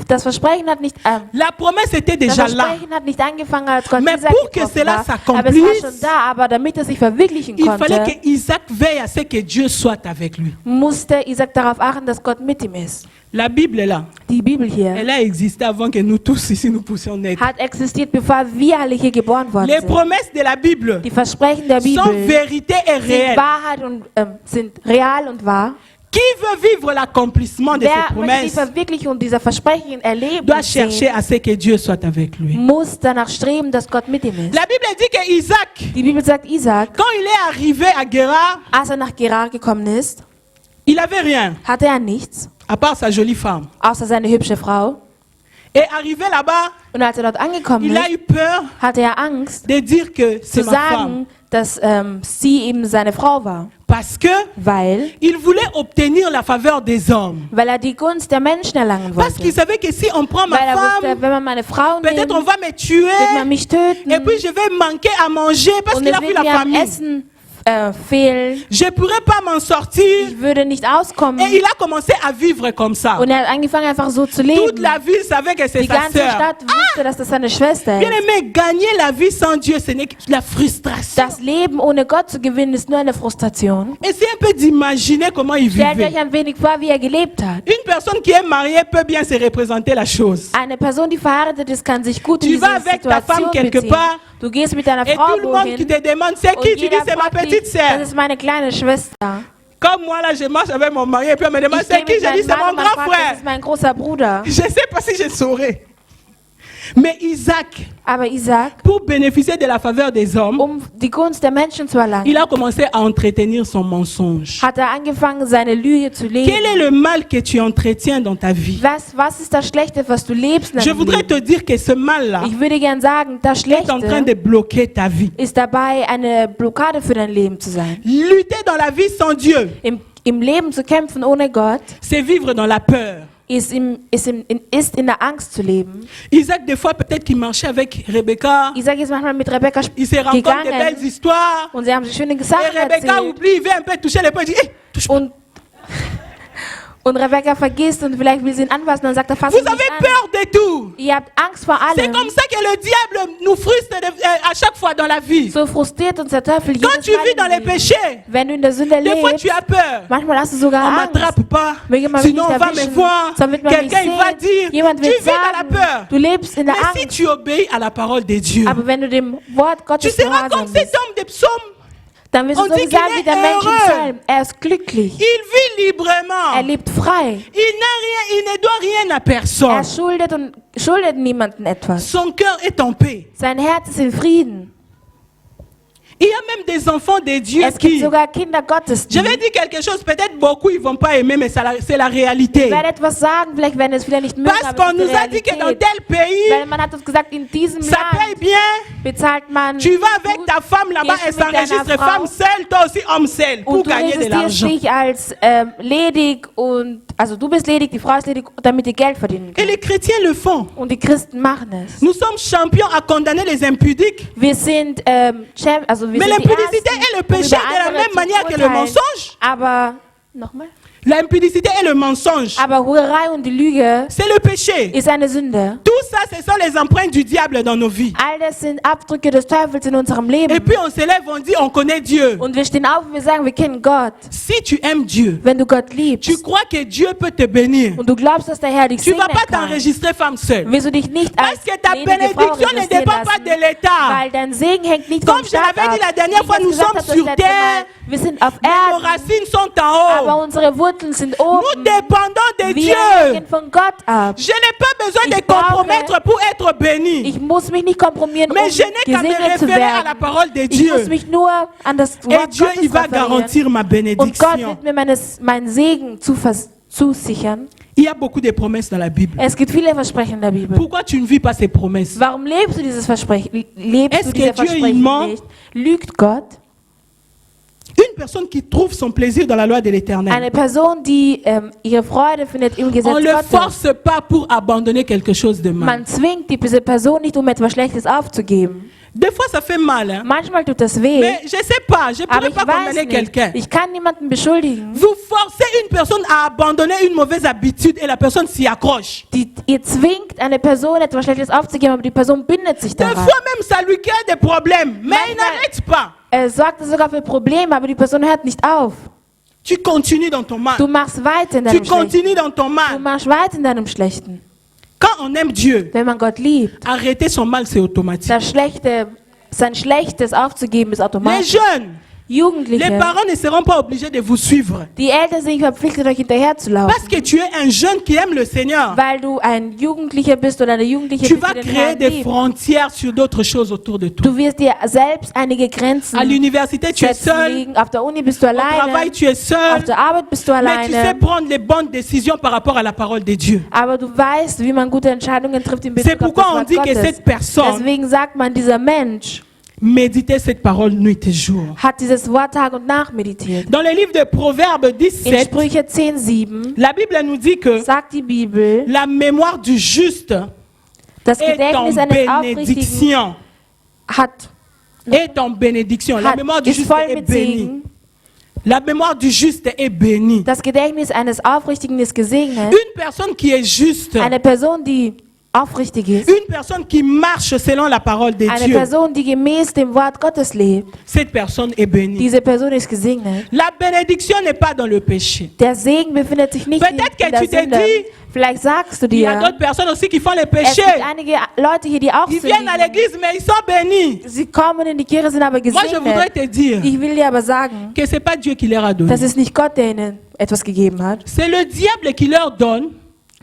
Das Versprechen hat nicht, La promesse était das déjà là. Versprechen hat nicht angefangen, als Gott Mais Isaac pour que getroffen cela war, s'accomplisse, aber es war schon da, aber damit es sich verwirklichen Il fallait konnte, que Isaac veille à ce que Dieu soit avec lui. musste Isaac darauf achten, dass Gott mit ihm ist. La Bible est là. Die Bibel hier Elle a existé avant que nous tous ici nous puissions naître. hat existiert, bevor wir alle hier geboren worden Les sind. promesses de la Bible Die Versprechen der sont Bibel vérité et sind réelles. Wahrheit und sind real und wahr. Qui veut vivre l'accomplissement de ces Wer möchte die promesses Verwirklichung dieser Versprechen erleben doit und chercher sehen, à ce que Dieu soit avec lui. muss danach streben, dass Gott mit ihm ist. La Bible dit que Isaac, Die Bibel sagt, Isaac, quand il est arrivé à Guérar, als er nach Gerar gekommen ist, il n'avait rien, hatte er nichts, à part sa jolie femme. außer seine hübsche Frau. Et arrivé là-bas, Und als er dort angekommen il a ist, eu peur hatte er Angst, de dire que c'est zu ma femme. sagen, dass sie eben seine Frau war. Parce que Weil il voulait obtenir la faveur des hommes. er die Gunst der Menschen erlangen Parce qu'il wollte. savait que si on prend ma Weil er wusste, femme, wenn man meine Frau nimmt, peut-être on wird va me tuer. man mich töten. Et puis je vais manquer à manger parce Und qu'il es a vu wird la mir am famille. Essen fehlen. Je ne pourrais pas m'en sortir. Ich würde nicht auskommen. Et il a commencé à vivre comme ça. Und er hat angefangen, einfach so zu Toute leben. la ville savait que c'est Die sa ganze sœur. Stadt wusste, dass das seine Schwester Bien ist. aimé, gagner la vie sans Dieu, ce n'est que la frustration. Das Leben ohne Gott zu gewinnen, ist nur eine Frustration. Essayez un peu d'imaginer comment il Stellt vivait. euch ein wenig vor, wie er gelebt hat. Une personne qui est mariée peut bien se représenter la chose. Eine Person, die verheiratet ist, kann sich gut in Tu diese vas avec ta femme Situation quelque beziehen. part Du gehst mit deiner et Frau tout le monde qui wohin te demande c'est und qui, tu dis jeder c'est ma fragt dich, petite sœur. das ist meine kleine Schwester. Comme moi là, je marche avec mon mari et puis on me demande Ich c'est gehe qui, mit je dis meinem c'est Mann mon und man grand fragt, das frère. ist mein großer Bruder. Je ne sais pas si je saurais. Mais Isaac, Aber Isaac, pour bénéficier de la faveur des hommes, die Gunst der Menschen zu erlangen, il a commencé à entretenir son mensonge. hat angefangen, seine Lüge zu leben. Quel est le mal que tu entretiens dans ta vie? Was ist das Schlechte, was du lebst in Je deinem voudrais Leben? te dire que ce mal-là Ich würde gern sagen, das est en train de Schlechte bloquer ta vie. ist dabei, eine Blockade für dein Leben zu sein. Lutter dans la vie sans Dieu, Im Leben zu kämpfen ohne Gott, c'est vivre dans la peur. ist in der Angst zu leben. Isaac, des fois, peut-être qu'il marchait avec Rebecca. Isaac ist manchmal mit Rebekka Il se rencontre de gegangen belles histoires. und sie haben sich schöne Et Sachen Rebecca erzählt. oublie, il veut un peu toucher les poings. Il dit, hey, touche pas. Und Rebekka vergisst und vielleicht will sie ihn anfassen, dann sagt er, fass Vous ihn nicht avez an. peur de tout. Ihr habt Angst vor C'est allem. comme ça que le diable nous frustre à chaque fois dans la vie. So frustriert uns der Teufel Quand jedes tu Mal vis dans im les Leben. péchés, Wenn du in der Sünde des fois lebst, tu as peur. manchmal hast du On sogar ne Angst. m'attrape pas, Möge man mich sinon nicht on va me erwischen, voir. sonst wird man mich Quelqu'un il va sehen. dire, Jemand tu wird vis dans la sagen, peur. du lebst in der Mais si Angst. tu obéis à la parole de Dieu, Aber wenn du dem Wort tu Gottes seras comme gehorsam cet bist, homme des psaumes. Dann wirst On du so dit sagen qu'il wie est der Mensch im heureux. Psalm. Er ist glücklich. Il vit librement. Er lebt frei. Il ne doit rien à personne. Er schuldet niemandem etwas. Son cœur est en paix. Sein Herz ist in Frieden. Il y a même des enfants de Dieu Es gibt qui... sogar Kinder Gottes, Je die... vais dire quelque chose, peut-être beaucoup ils vont pas aimer, mais c'est la réalité. Ich werde etwas sagen, vielleicht werden es viele nicht mögen, Parce aber qu'on es ist nous die a dit que dans Realität. tel pays, Weil man hat uns gesagt, in diesem ça paye Land bien. bezahlt man Tu vas avec gut, ta femme là-bas, gehst elle du mit deiner s'enregistre Frau femme seule, toi aussi homme seul, pour und du gagner de registrierst l'argent. dich als ledig und also du bist ledig, die Frau ist ledig, damit die Geld verdienen Et können. les chrétiens le font. Und die Christen machen es. Nous sommes champions à condamner les impudiques. Wir sind also wir Mais sind die l'impudicité Ersten, est le um péché über de la andere même zu manière que le urteilen. mensonge. Aber nochmal. L'impudicité est le mensonge. Aber Hurerei und die Lüge C'est le péché. ist eine Sünde. Tout ça, ce sont les empreintes du diable dans nos vies. All das sind Abdrücke des Teufels in unserem Et Leben. puis on se lève, on dit, on connaît Dieu. Und wir stehen auf und wir sagen, wir kennen Gott. Si tu aimes Dieu, Wenn du Gott tu liebst crois que Dieu peut te bénir. und du glaubst, dass der Herr dich Tu ne vas segnen pas kann, t'enregistrer femme seule. wirst du dich nicht als Parce que ta ledige Frau bénédiction ne registrieren dépend pas lassen, de l'État. weil dein Segen hängt nicht Comme vom je Staat l'avais ab. dit la dernière Wie fois, ich nous gesagt sommes habe das sur letzte terre, Mal, wir sind auf mais nos Erden, racines sont en aber haut. unsere Wurzeln sind Nous oben. dépendons de Wir Dieu. hängen von Gott ab. Je n'ai pas besoin de Ich brauche- compromettre pour être béni. Ich muss mich nicht kompromieren, um Mais je n'ai qu'à me gesegnet zu référer à la werden. parole de Ich muss Dieu. mich nur an das Et Wort Dieu, il Gottes va referieren. garantir ma Und Gott bénédiction. wird mir meinen Segen zusichern. Il y a beaucoup de promesses dans la Bible. Es gibt viele Versprechen in der Bibel. Pourquoi tu ne vis pas ces promesses? Warum lebst du dieses Versprechen? Est-ce que Dieu, il Versprechen ment? nicht? Lügt Gott? Une personne qui trouve son plaisir dans la loi de l'Éternel. Eine Person, die ihre Freude findet im Gesetz On ne le Gottes. force pas pour abandonner quelque chose de mal. Man zwingt diese Person nicht, um etwas Schlechtes aufzugeben. Des fois, ça fait mal. Hein? Manchmal tut das weh, Mais je ne sais pas, je ne aber pourrais ich pas weiß condamner nicht. quelqu'un. Ich kann niemanden beschuldigen. Vous forcez une personne à abandonner une mauvaise habitude et la personne s'y accroche. Ihr zwingt eine Person, etwas Schlechtes aufzugeben, aber die Person bindet sich Des daran. fois même, ça lui crée des problèmes. Mais il Manchmal- n'arrête pas. Es sorgt sogar für Probleme, aber die Person hört nicht auf. Tu continues dans ton mal. Du machst weiter in Tu deinem Schlechten. continues dans ton Du mal. machst weiter in deinem Schlechten. Quand on aime Dieu, Wenn man Gott liebt, arrêter son mal, c'est automatique. sein Schlechtes aufzugeben, ist Les automatisch. jeunes, les Jugendliche, parents ne seront pas obligés de vous suivre. die Eltern sind nicht verpflichtet, euch hinterherzulaufen. Parce que tu es un jeune qui aime le Seigneur. Weil du ein Jugendlicher bist oder eine Jugendliche Tu bist, vas die den créer Herrn des liebt. frontières sur d'autres choses autour de toi. Du wirst dir selbst einige Grenzen À l'université, tu es setzen seul. legen. Auf der Uni bist du Au travail, alleine. tu es seul. Auf der Arbeit bist du Mais tu sais alleine. prendre les bonnes décisions par rapport à la parole de Dieu. Aber du weißt, wie man gute Entscheidungen trifft im C'est Bezug auf das pourquoi on Wort dit que Gottes. cette personne Deswegen sagt man, dieser Mensch méditait cette parole nuit et jour. hat dieses Wort Tag und Nacht meditiert. Dans le livre de Proverbes In 17, Sprüche 10,7 la Bible nous dit que sagt die Bibel, la mémoire du juste das est en Gedächtnis eines Aufrichtigen bénédiction. Est en bénédiction. La mémoire du ist juste voll est mit bénie. Segen. La mémoire du juste est bénie. Das Gedächtnis eines Aufrichtigen ist gesegnet. Une personne qui est juste, Eine Person, die aufrichtig ist. une personne qui marche selon la parole de Eine Dieu, Person, die gemäß dem Wort Gottes lebt. cette personne est bénie. Diese Person ist gesegnet. La bénédiction n'est pas dans le péché. Der Segen befindet sich nicht in Peut-être que der tu te Sünde. dis, Vielleicht sagst du il y a dir, d'autres personnes aussi qui font le es péché. gibt einige Leute hier, die auch Ils viennent à sündigen. l'église, mais ils sont bénis. Sie kommen in die Kirche, sind aber Moi, je voudrais gesegnet. te dire Ich will dir aber sagen, que ce n'est pas Dieu qui leur a donné. das ist nicht Gott, der ihnen etwas gegeben hat. C'est le diable qui leur donne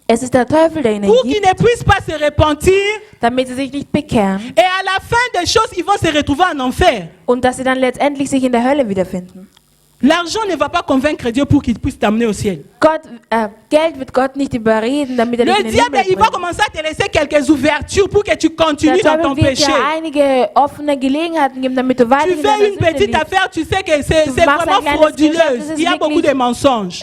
Es ist der Teufel, der ihnen pour qu'ils gibt, ne puissent pas se repentir. damit sie sich nicht bekehren Et à la fin des choses, ils vont se retrouver en enfer. und dass sie dann letztendlich sich in der Hölle wiederfinden. L'argent ne va pas convaincre Dieu pour qu'il puisse t'amener au ciel. Geld wird Gott nicht überreden, damit er dich in Le den diable, Himmel il va bringt. commencer à te laisser quelques ouvertures pour que tu Der continues dans ton Teufel wird péché. dir einige offene Gelegenheiten geben, damit du Tu weiterhin in fais deiner une Sünde petite lebst. affaire, tu sais que c'est Du vraiment machst ein kleines frauduleuse. Geschäft, das Il y a ist beaucoup wirklich- de mensonges.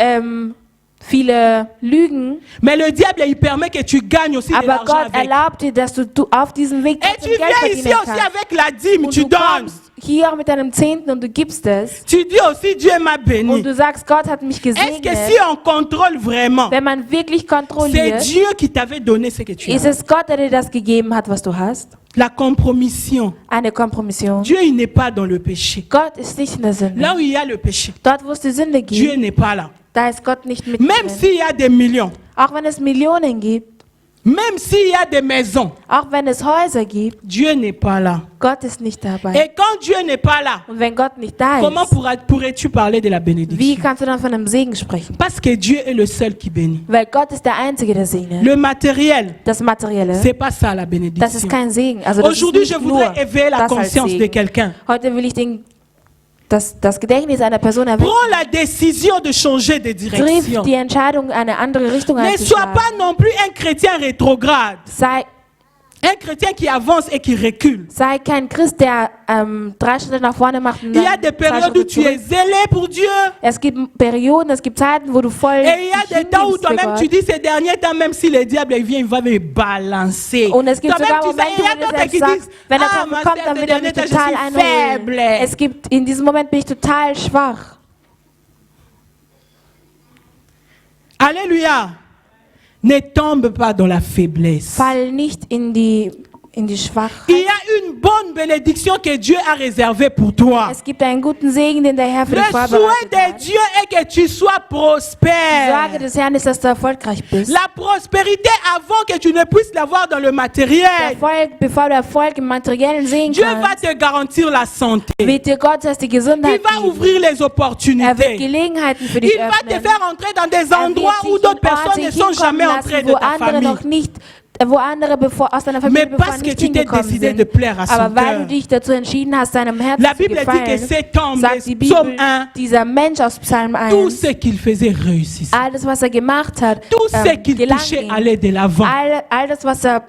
Viele Lügen, Mais le diable, il permet que tu gagnes aussi de aber l'argent Gott avec. erlaubt dir, dass du auf diesem Weg Et trotzdem tu Geld viens ici verdienen aussi kannst. avec la dîme, Und tu du donnes. kommst hier mit deinem Zehnten und du gibst es. Tu dis aussi, Dieu m'a béni. Und du sagst, Gott hat mich Est-ce que gesegnet. si on contrôle vraiment, Wenn man wirklich c'est kontrolliert, Dieu qui t'avait donné ce que tu ist as? es Gott, der dir das gegeben hat, was du hast. La compromission. Eine Kompromission. Dieu, il n'est pas dans le péché. Gott ist nicht in der Sünde. Là où il y a le péché, Dort, wo es die Sünde Dieu gibt, n'est pas là. da ist Gott nicht mit Même drin. s'il y a des millions, Auch wenn es Millionen gibt, Même s'il y a des maisons, Auch wenn es Häuser gibt, Dieu n'est pas là. Gott ist nicht dabei. Et quand Dieu n'est pas là, Und wenn Gott nicht da comment ist, pourrais-tu parler de la wie bénédiction? kannst du dann von einem Segen sprechen? Parce que Dieu est le seul qui bénit. Weil Gott ist der Einzige, der segnet. Le matériel, Das Materielle, c'est pas ça la das ist bénédiction. kein Segen. Also das ist Aujourd'hui, je nicht nur voudrais éveiller la das als conscience de Segen. quelqu'un. Heute will ich das Gedächtnis einer Person erwecken. Prends la décision de changer de Triff direction. die Entscheidung, eine andere Richtung Ne sois einzuschlagen. pas non plus un chrétien rétrograde. Sei Un chrétien qui avance et qui recule. kein Christ, der 3 Schritte nach vorne macht und Il y a dann des 2 périodes où Schritte tu es zurück. zélé pour Dieu. Es gibt Perioden, es gibt Zeiten, wo du voll Et il y a dich des temps où hingibst für toi-même tu Gott. dis ces derniers temps, même si le diable il vient, il va me balancer. Und es gibt Toi-même sogar tu sais, Momente, il y a wo du d'autres selbst qui sagst, disent, wenn der ah, Teufel ma kommt, sœur, dann ces wird er mich derniers temps, je total suis einholen. faible. Es gibt, in diesem Moment bin ich total schwach. Alléluia. Ne tombe pas dans la faiblesse. Fall nicht in die Schwachheit. Il y a une bonne bénédiction que Dieu a réservée pour toi. Es gibt einen guten Segen, den der Herr für Le dich souhait vorbereitet de hat. Dieu est que tu sois Die prospère. Sorge des Herrn ist, dass du erfolgreich bist. La prospérité avant que tu ne puisses l'avoir dans le matériel. Erfolg, bevor du Erfolg im materiellen sehen Dieu va kannst, te garantir la santé. wird dir Gott erst die Il Gesundheit va geben. ouvrir les Er wird opportunités. Gelegenheiten für dich Il va te öffnen. faire entrer dans des Er endroits wird où dich in d'autres personnes ne Orte sont jamais hinkommen entrées lassen, de wo ta andere noch famille. nicht, wo andere aus deiner Familie Mais bevor parce que nicht tu t'es hingekommen décidé sind. de plaire à son Aber weil cœur. du dich dazu entschieden hast, seinem Herzen La zu Bible dit que gefallen, cet homme, sagt die Psaume Bibel, 1, dieser Mensch aus Psalm tout 1, ce qu'il faisait réussissait. alles, was er gemacht hat, Tout ce qu'il gelang touchait ihm. allait de l'avant. All das, was er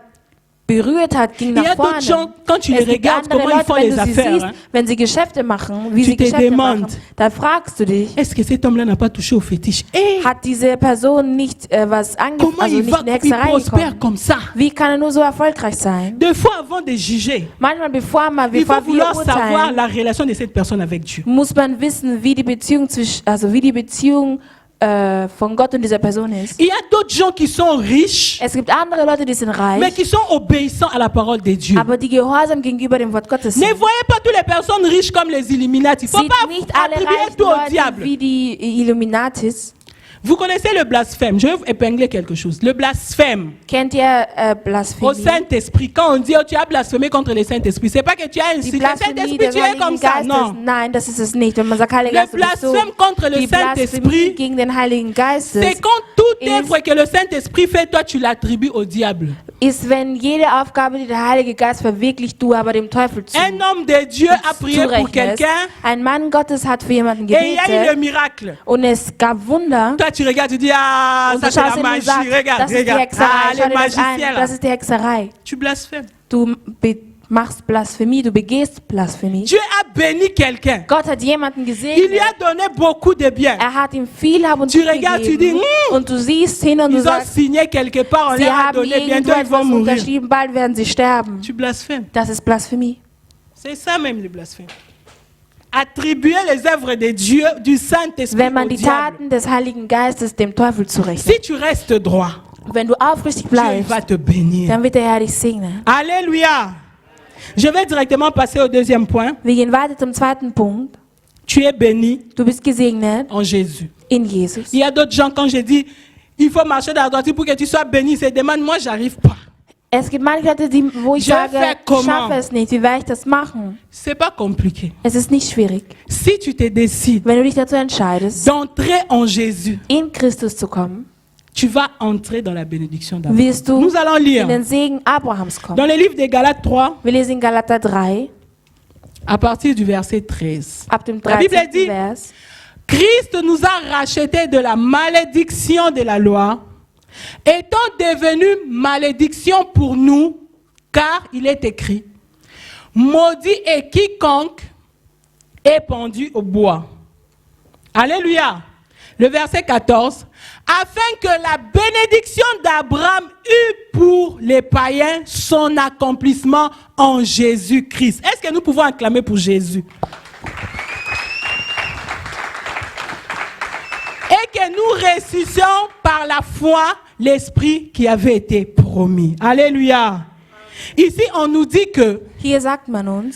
berührt hat, ging Il y nach a d'autres gens, vorne. quand tu les Es gibt regardes, andere comment ils Leute, font wenn les du sie affaires, siehst, hein, wenn sie Geschäfte machen, wie Tu sie te Geschäfte demandes. machen, dann fragst du dich, est-ce que cet homme-là n'a pas touché au fétiche? Et hat diese Person nicht was comment also il nicht va, in il Hexerei prospère gekommen? comme ça? Wie kann er nur so erfolgreich sein? Deux fois avant de juger, Manchmal, bevor il faut wir vouloir savoir urteilen, la relation de cette personne avec Dieu. muss man wissen, wie die Beziehung von Gott und dieser Person ist. Il y a d'autres gens qui sont riches, Es gibt andere Leute, die sind mais reich, qui sont obéissants à la parole de Dieu. aber die gehorsam gegenüber dem Wort Gottes Ne sind. voyez pas toutes les personnes riches comme les Illuminati. Il ne faut Sieht pas nicht alle attribuer reichen tout au Leute diable. wie die Illuminatis. Vous connaissez le blasphème. Je vais vous épingler quelque chose. Le blasphème Kennt ihr au Blasphemie? Saint-Esprit. Quand on dit oh, tu as blasphémé contre le Saint-Esprit, c'est pas que tu as Die insulté le Blasphemie Saint-Esprit, des tu es comme Heiligen ça. Geistes. Non. Nein, das ist es nicht. Wenn man sagt, Heiliger Le Geist, du bist so. blasphème contre le Die Blasphemie Saint-Esprit, gegen den Heiligen Geistes c'est quand toute ist- œuvre que le Saint-Esprit fait, toi tu l'attribues au diable. ist, wenn jede Aufgabe, die der Heilige Geist verwirklicht, du aber dem Teufel Un homme de Dieu a prié pour zurechnest. quelqu'un Ein Mann Gottes hat für jemanden et il y a eu le gebetet miracle. und es gab Wunder. Toi tu regardes, tu dis ah, Und ça du c'est schaust la hin und magie. sagst, Regarde, das ist die regarde. Hexerei. Ah, Schau les dir das an, magiciens là. das ist die Hexerei. Tu blasphèmes. Du machst Blasphemie, du begehst Blasphemie. Dieu a béni quelqu'un. Gott hat jemanden Il lui gesegnet. a donné beaucoup de biens. Er hat ihm viel Hab und Tu Gut regardes, tu gegeben. dis, Und du siehst hin und du Ils ont sagst, signé quelque part, on sie leur a haben donné, irgendwo bientôt ils vont etwas mourir. unterschrieben, bald werden sie sterben. Tu blasphèmes. Das ist Blasphemie. C'est ça même le blasphème. Attribuer les œuvres de Dieu, du Saint-Esprit Wenn man au die diable. Taten des Heiligen Geistes dem Teufel zurechnet. Si tu restes droit, Wenn du aufrichtig Dieu bleibst, va te bénir. dann wird der Herr dich segnen. Alléluia. Je vais directement passer au deuxième point. Wir gehen weiter zum zweiten Punkt. Tu es béni Du bist gesegnet en Jésus. in Jesus. Il y a d'autres gens, quand je dis, il faut marcher dans la droiture pour que tu sois béni, ils se demandent, moi, j'arrive pas. Es gibt manche Leute, wo ich Je sage, fais ich comment? schaffe es nicht. Wie werde ich das machen? C'est pas compliqué. Es ist nicht schwierig. Si tu te décides Wenn du dich dazu entscheidest, d'entrer en Jésus, in Christus zu kommen, tu vas entrer dans la bénédiction d'Abraham. wirst du Nous allons in lire den Segen Abrahams kommen. dans le livre de Galates 3, Wir lesen in Galater 3, à partir du verset 13. ab dem La Bible 13. dit, Vers. Christ nous a rachetés de la malédiction de la loi, étant devenu malédiction pour nous, car il est écrit, maudit est quiconque est pendu au bois. Alléluia. Le verset 14, afin que la bénédiction d'Abraham eût pour les païens son accomplissement en Jésus-Christ. Est-ce que nous pouvons acclamer pour Jésus? Et que nous ressuscitions par la foi l'esprit qui avait été promis. Alléluia. Ici, on nous dit que Hier sagt man uns,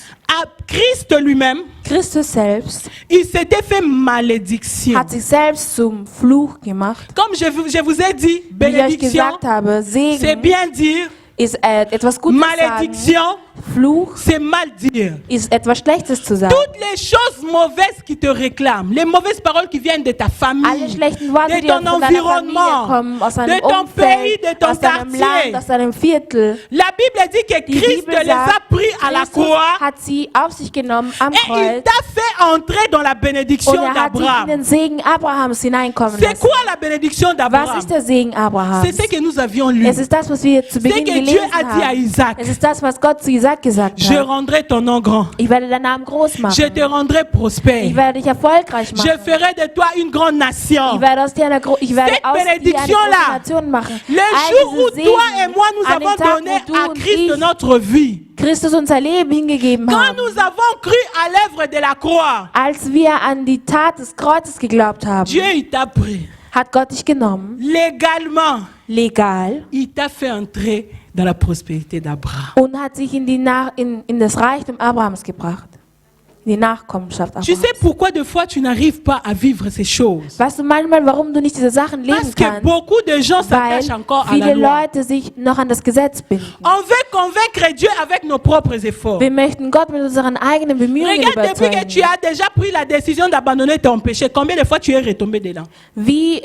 Christ lui-même Christus selbst il s'était fait malédiction. hat sich selbst zum Fluch gemacht. Comme je vous ai dit, Wie ich euch bénédiction, gesagt habe, c'est Segen bien dire. ist etwas Gutes sagen. Malédiction, Fluch c'est mal dire. ist etwas Schlechtes zu sagen. Toutes les choses mauvaises qui te réclament, les mauvaises paroles qui viennent de ta Alle famille, schlechten Worte, de die aus ton deiner Familie environnement, kommen, aus de deinem ton pays, Umfeld, de ton aus deinem quartier. Land, aus deinem Viertel. La Bible dit que Die Christ Bibel les a sagt, pris à la Christus croix hat sie auf sich genommen am et il Kreuz t'a fait entrer dans la bénédiction und hat sich in d'Abraham. den Segen Abrahams hineinkommen C'est lassen. quoi la bénédiction Was d'Abraham? ist der Segen Abrahams? C'est ce que nous avions lu. Es ist das, was wir zu C'est Beginn que Dieu gelesen a dit à haben. Isaac, Es ist das, was Gott zu Isaac gesagt je hat. rendrai ton nom grand, Ich werde deinen Namen groß je machen. te rendrai prospère, Ich werde dich erfolgreich je machen. ferai de toi une grande nation. Ich werde aus dir eine große bénédiction-là, Nation machen. Le All jour où diese toi Segen et moi nous an den avons Tag, donné wo du à und Christ ich notre vie, Christus unser Leben hingegeben quand haben, nous avons cru à l'œuvre de la croix, als wir an die Tat des Kreuzes geglaubt haben, Dieu il t'a pris hat Gott dich genommen, légalement, legal, il t'a fait entrer dans la prospérité d'Abraham. und hat sich in das Reichtum Abrahams gebracht. Die Nachkommenschaft Tu sais Abrahams. pourquoi des fois tu n'arrives pas à vivre ces choses? Weißt du manchmal, warum du nicht diese Sachen leben Parce que kannst? beaucoup de gens Weil s'attachent encore à la viele loi. Leute sich noch an das Gesetz binden. On veut convaincre Dieu avec nos propres efforts. Wir möchten Gott mit unseren eigenen Bemühungen Regarde, depuis que tu überzeugen. as déjà pris la décision d'abandonner ton péché, combien de fois tu es retombé dedans?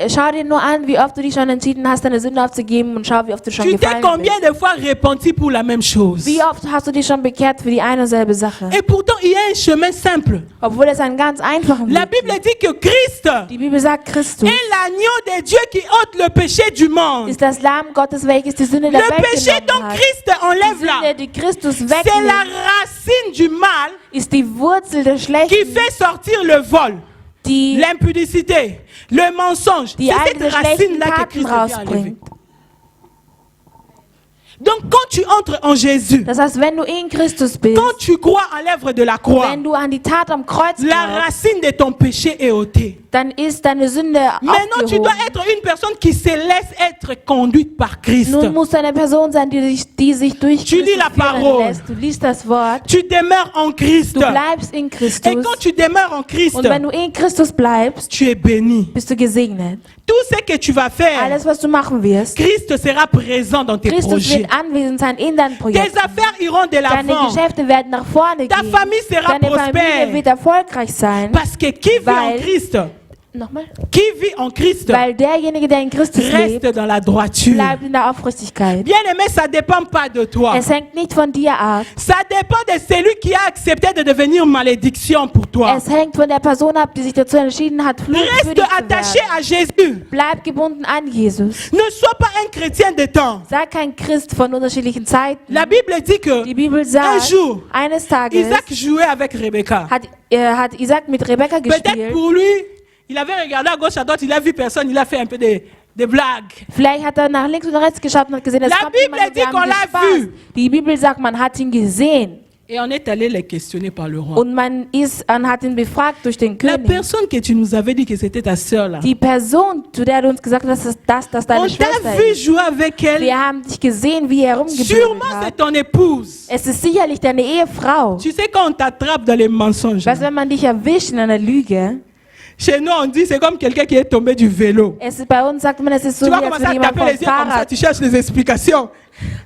Schau dir nur an, wie oft du dich schon entschieden hast, deine Sünde aufzugeben, und schau, wie oft du schon Tu t'es gefallen bist. combien de fois repenti pour la même chose? Wie oft hast du dich schon bekehrt für die eine und selbe Sache? Et pourtant, il y a un chemin simple. Obwohl es einen ganz einfachen La Weg Bible gibt. dit que Christ Die Bibel sagt, Christus est l'agneau de Dieu qui ôte le péché du monde. ist das Lamm Gottes, welches die Sünde der Le Welt péché dont genommen hat. Christ Die enlève là, Sünde, die Christus c'est la wegnimmt, racine du mal ist die Wurzel des qui Schlechten, fait sortir le vol, die l'impudicité, le mensonge. die C'est eigene cette schlechten racine-là que Taten Christ vient enlever. rausbringt. Donc quand tu entres en Jésus, Das heißt, wenn du in Christus bist, quand tu crois à l'œuvre de la croix, wenn du an die Tat am Kreuz la glaubst, racine de ton péché est ôtée. dann ist deine Sünde Maintenant, tu dois aufgehoben. être une personne qui se laisse être conduite par Christ. Nun musst du eine Person sein, die sich durch Tu lis Christus la führen parole. lässt. Du liest das Wort, Tu demeures en Christ. du bleibst in Et Christus. quand tu demeures en Christ, Und wenn du in Christus bleibst, tu es béni. bist du gesegnet. Tout ce que tu vas faire, Alles, was du machen wirst, Christ sera présent dans tes Christus projets. wird anwesend sein in deinen Tes Projekten. affaires iront de Deine l'avant. Geschäfte werden nach vorne Ta gehen. famille sera Deine Familie prospère. wird erfolgreich sein, Parce que qui vit en Weil- Christ, nochmal, qui vit en Christ, weil derjenige, der in Christus lebt, reste dans la droiture. bleibt in der Aufrichtigkeit. Bien aimé, ça ne dépend pas de toi. Es hängt nicht von dir ab. Ça dépend de celui qui a accepté de devenir malédiction pour toi. Es hängt von der Person ab, die sich dazu entschieden hat, Fluch für Reste dich zu attaché werden. à Jésus. Bleib gebunden an Jesus. Ne sois pas un chrétien de temps. Sei kein Christ von unterschiedlichen Zeiten. La Bible dit que Die Bibel un sagt, jour, eines Tages Isaac jouait avec Rebecca. hat Isaac mit Rebekka Peut-être gespielt. pour lui, il avait regardé à gauche, à droite, il a vu personne, il a fait un peu de blagues. Vielleicht hat nach links und rechts geschaut und hat gesehen, es La kommt Bible jemand und dit wir haben qu'on l'a Spaß. vu. Die Bibel sagt, man hat ihn gesehen. Et on est allé les questionner par le roi. Und man hat ihn befragt durch den La König. personne que tu nous avais dit que c'était ta sœur là, Die Person, zu der du uns gesagt hast, dass das deine on t'a Schwester vu ist. jouer avec elle. Wir haben dich gesehen, wie er herumgebildet Sûrement c'est hat. ton épouse. Es ist sicherlich deine Ehefrau. Tu sais quand on t'attrape dans les mensonges, Weißt du, wenn man dich erwischt in einer Lüge, chez nous on dit c'est comme quelqu'un qui est tombé du vélo. bei uns sagt man, es ist so, Tu wie vas als commencer würde à jemand taper vom les yeux comme ça, Fahrrad, tu cherches les explications.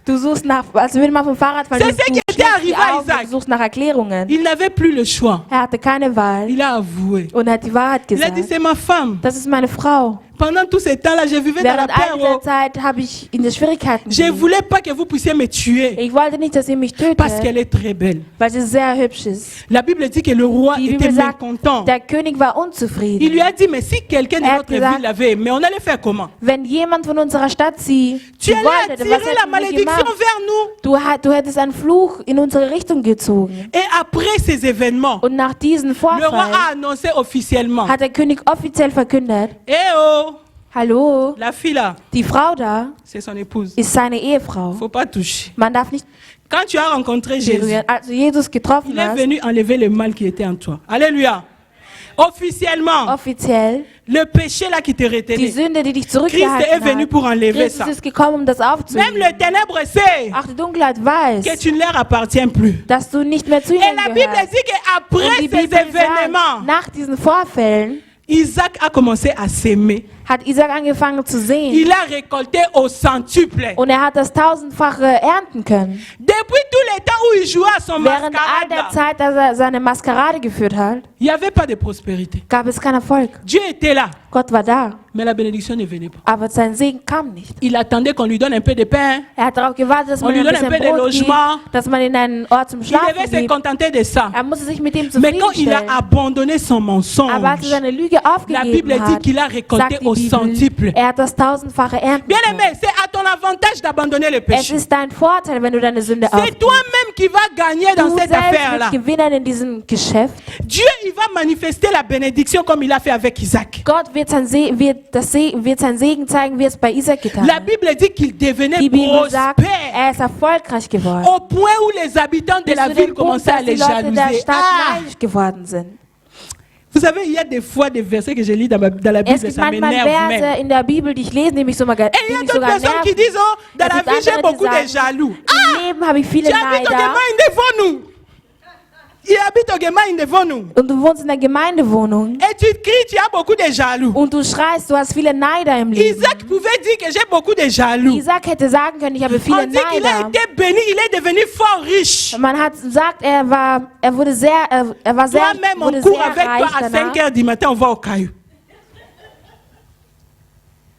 du suchst nach, als würde man vom Fahrrad fallen, C'est ce qui était schlägst arrivé die à Augen, Isaac. du suchst nach Erklärungen. Il n'avait plus le choix. Er hatte keine Wahl Il a avoué. und hat die Wahrheit Il a dit gesagt. c'est ma femme. Das ist meine Frau. Pendant tout ce temps-là, je vivais dans la Während all dieser peur. Zeit habe ich in der Schwierigkeiten Je ne gelebt. voulais pas que vous puissiez me tuer Ich wollte nicht, dass ihr mich parce tötet, qu'elle est très belle. weil sie sehr hübsch ist. La Bible dit que le roi Die était Bibel sagt, mécontent. der König war Il unzufrieden. lui a dit, mais si quelqu'un de Er hat notre gesagt, ville l'avait aimé, on allait faire comment? Wenn jemand von unserer Stadt sie Tu allais wollte, was attirer la hätten wir malédiction gemacht? vers nous. Du hättest einen Fluch in unsere Richtung gezogen. Et après ces événements, Und nach diesem le roi Vorfall a annoncé officiellement, hat der König offiziell verkündet, eh oh, hallo, la fille là, die Frau da c'est son épouse. ist seine Ehefrau. Faut pas toucher. Man darf nicht Quand tu as rencontré Jésus, berühren. Also Jesus getroffen il est hast, venu enlever le mal qui était en toi. Alléluia. Officiellement, offiziell, le péché là qui te Die retenait. Sünde, die dich Christ est zurückgehalten venu hat. pour enlever Christus ça. ist gekommen, das Même aufzuheben. le ténèbre sait Auch die Dunkelheit que weiß, tu ne leur appartiens plus. dass du nicht mehr zu Et ihnen la Bible gehörst. dit qu'après Und die ces Bibel sagt, événements, nach diesen Vorfällen Isaac a commencé à s'aimer. hat Isaac angefangen zu sehen. Il a récolté au centuple. Und er hat das tausendfache ernten können. Depuis tous les temps où il jouait à son Während all der mascarade, Zeit, dass er seine Maskerade geführt hat, il n'y avait pas de prospérité. gab es keinen Erfolg. Dieu était là, Gott war da, mais la bénédiction ne venait pas. aber sein Segen kam nicht. Il attendait qu'on lui donne un peu de pain. Er hat darauf gewartet, dass On man lui ihm ein donne un bisschen peu de Brot gibt, logement. dass man ihn einen Ort zum Il Schlafen devait se gibt. contenter de ça. Er musste sich mit dem Mais quand il a zufriedenstellen. abandonné son mensonge, Aber als er seine Lüge la Bible aufgegeben dit hat, qu'il a récolté sagt die au Bibel, centuple. er hat das tausendfache ernten Bien können. aimé, c'est à ton avantage d'abandonner le Es péché. ist dein Vorteil, wenn du deine Sünde C'est aufgibst. toi-même qui vas gagner dans Du cette selbst affaire-là. wirst gewinnen in diesem Geschäft. Dieu, il va manifester la bénédiction comme il a fait avec Isaac. Gott wird sein Segen zeigen, wie es bei Isaac getan La hat. Bible dit qu'il devenait Die Bibel sagt, prospère er ist erfolgreich geworden. au point où les habitants de Bis la zu ville dem Punkt, commençaient à dass die les Leute der jalouser. Stadt Ah! neidisch geworden sind. Vous savez, il y a des fois des versets que je lis dans la Es Bible, gibt ça manchmal m'énerve même. Verse in der Bibel, die ich lese, die mich Et il y a die mich d'autres sogar personnes qui nerven. disent, oh, dans Es la gibt vie, j'ai andere, die beaucoup de sagen, jaloux. Im Leben habe ich viele Tu habites au Neider Gemeinde devant nous. Il habite au Gemeinde devant nous. und du wohnst in der Gemeindewohnung Et tu cries, tu as beaucoup de jaloux. und du schreist, du hast viele Neider im Leben. Isaac pouvait dire que j'ai beaucoup de jaloux. Isaac hätte sagen können, ich habe On viele dit qu'il a Neider. été béni, il est devenu fort riche. Man hat sagt, er war Toi-même, on wurde court sehr avec toi reich à 5 danach. heures du matin, on va au caillou.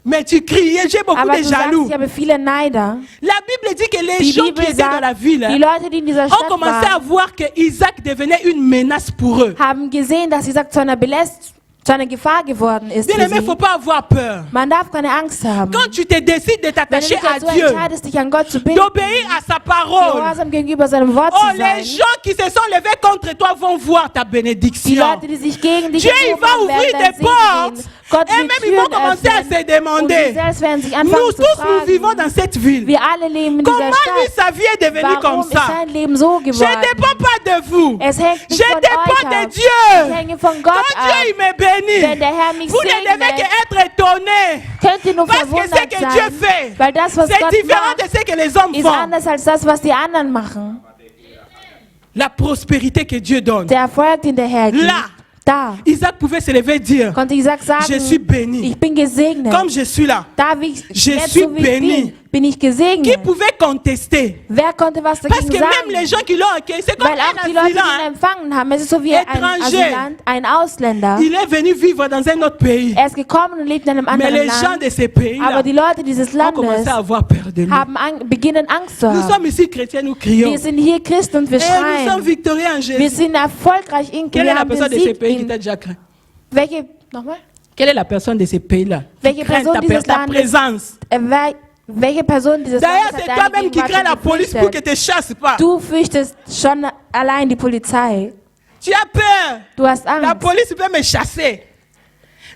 Mais tu criais, j'ai beaucoup Aber de du sagst, jaloux. ich habe viele Neider. La Bible dit que les Die gens qui Bibel étaient dans la sagt, ville die Leute, die in dieser ont Stadt commencé à waren, voir que Isaac devenait une menace pour eux. haben gesehen, dass Isaac zu einer Gefahr geworden ist. Bien Für aimé, il ne faut sie. pas avoir peur. Man darf keine Angst haben. Quand tu te décides de Wenn du t'attacher dich à dazu Dieu, entscheidest, dich an Gott zu binden, d'obéir à sa parole, gehorsam gegenüber seinem Wort oh, zu les sein, gens qui se sont levés contre toi vont voir ta die bénédiction. Leute, die sich gegen dich Dieu, il erhoben va haben, ouvrir werden des dein Segen portes. sehen. Gott Et wird même ils vont Türen commencer à se öffnen. Und sie demander. selbst werden sich Nous anfangen zu tous, nous vivons fragen, dans cette ville. wir alle leben in Comment dieser lui, Stadt. sa vie est devenue comme Warum ist ça? sein Leben so Je ne geworden? dépends pas de vous. Es hängt nicht Je von dépends euch de ab. Dieu. Ich hänge von Quand Gott Dieu ab. il me bénit, Wenn der Herr mich vous ne devez segnet, qu'être étonné. könnt ihr nur Parce que ce verwundert que Dieu sein, fait, weil das, was c'est Gott différent de macht, ce que les hommes ist font. anders als das, was die anderen machen. La prospérité que Dieu donne. Der Erfolg, den der Herr gibt, Là. da Isaac pouvait se lever et dire, konnte Isaac sagen, je suis béni. ich bin gesegnet. Comme je suis là. Da wie ich, Je jetzt suis so wie ich béni. bin ich Qui gesegnet. pouvait contester? Wer konnte was Parce dagegen que même les sagen? gens qui l'ont accueilli, c'est comme Weil auch un die Leute, die asylant. ihn Hein. empfangen haben, es ist so wie ein Étranger. Asylant, ein Ausländer. Il est venu vivre dans un autre pays. Er ist gekommen und lebt in einem Mais anderen les gens Land. de ces pays-là Aber die Leute dieses ont commencé Landes à avoir peur de lui. beginnen Angst zu Nous haben. sommes ici chrétiens, nous crions. Wir sind hier Christen und wir Et nous sommes schreien. victorieux en Wir Jésus. sind erfolgreich in Quelle est wir la haben den personne de ces Sieg pays qui in. t'a déjà craint? Welche, nochmal? Quelle est la personne de ces pays-là qui Welche craint Person dieses ta Landes? présence? Welche Person dieses D'ailleurs, Landes c'est hat deine toi-même qui Gegenwart crains la schon police pour que gefürchtet? ne te chasse pas. Du fürchtest schon allein die Polizei. Tu as peur. Du hast La Angst. police peut me chasser.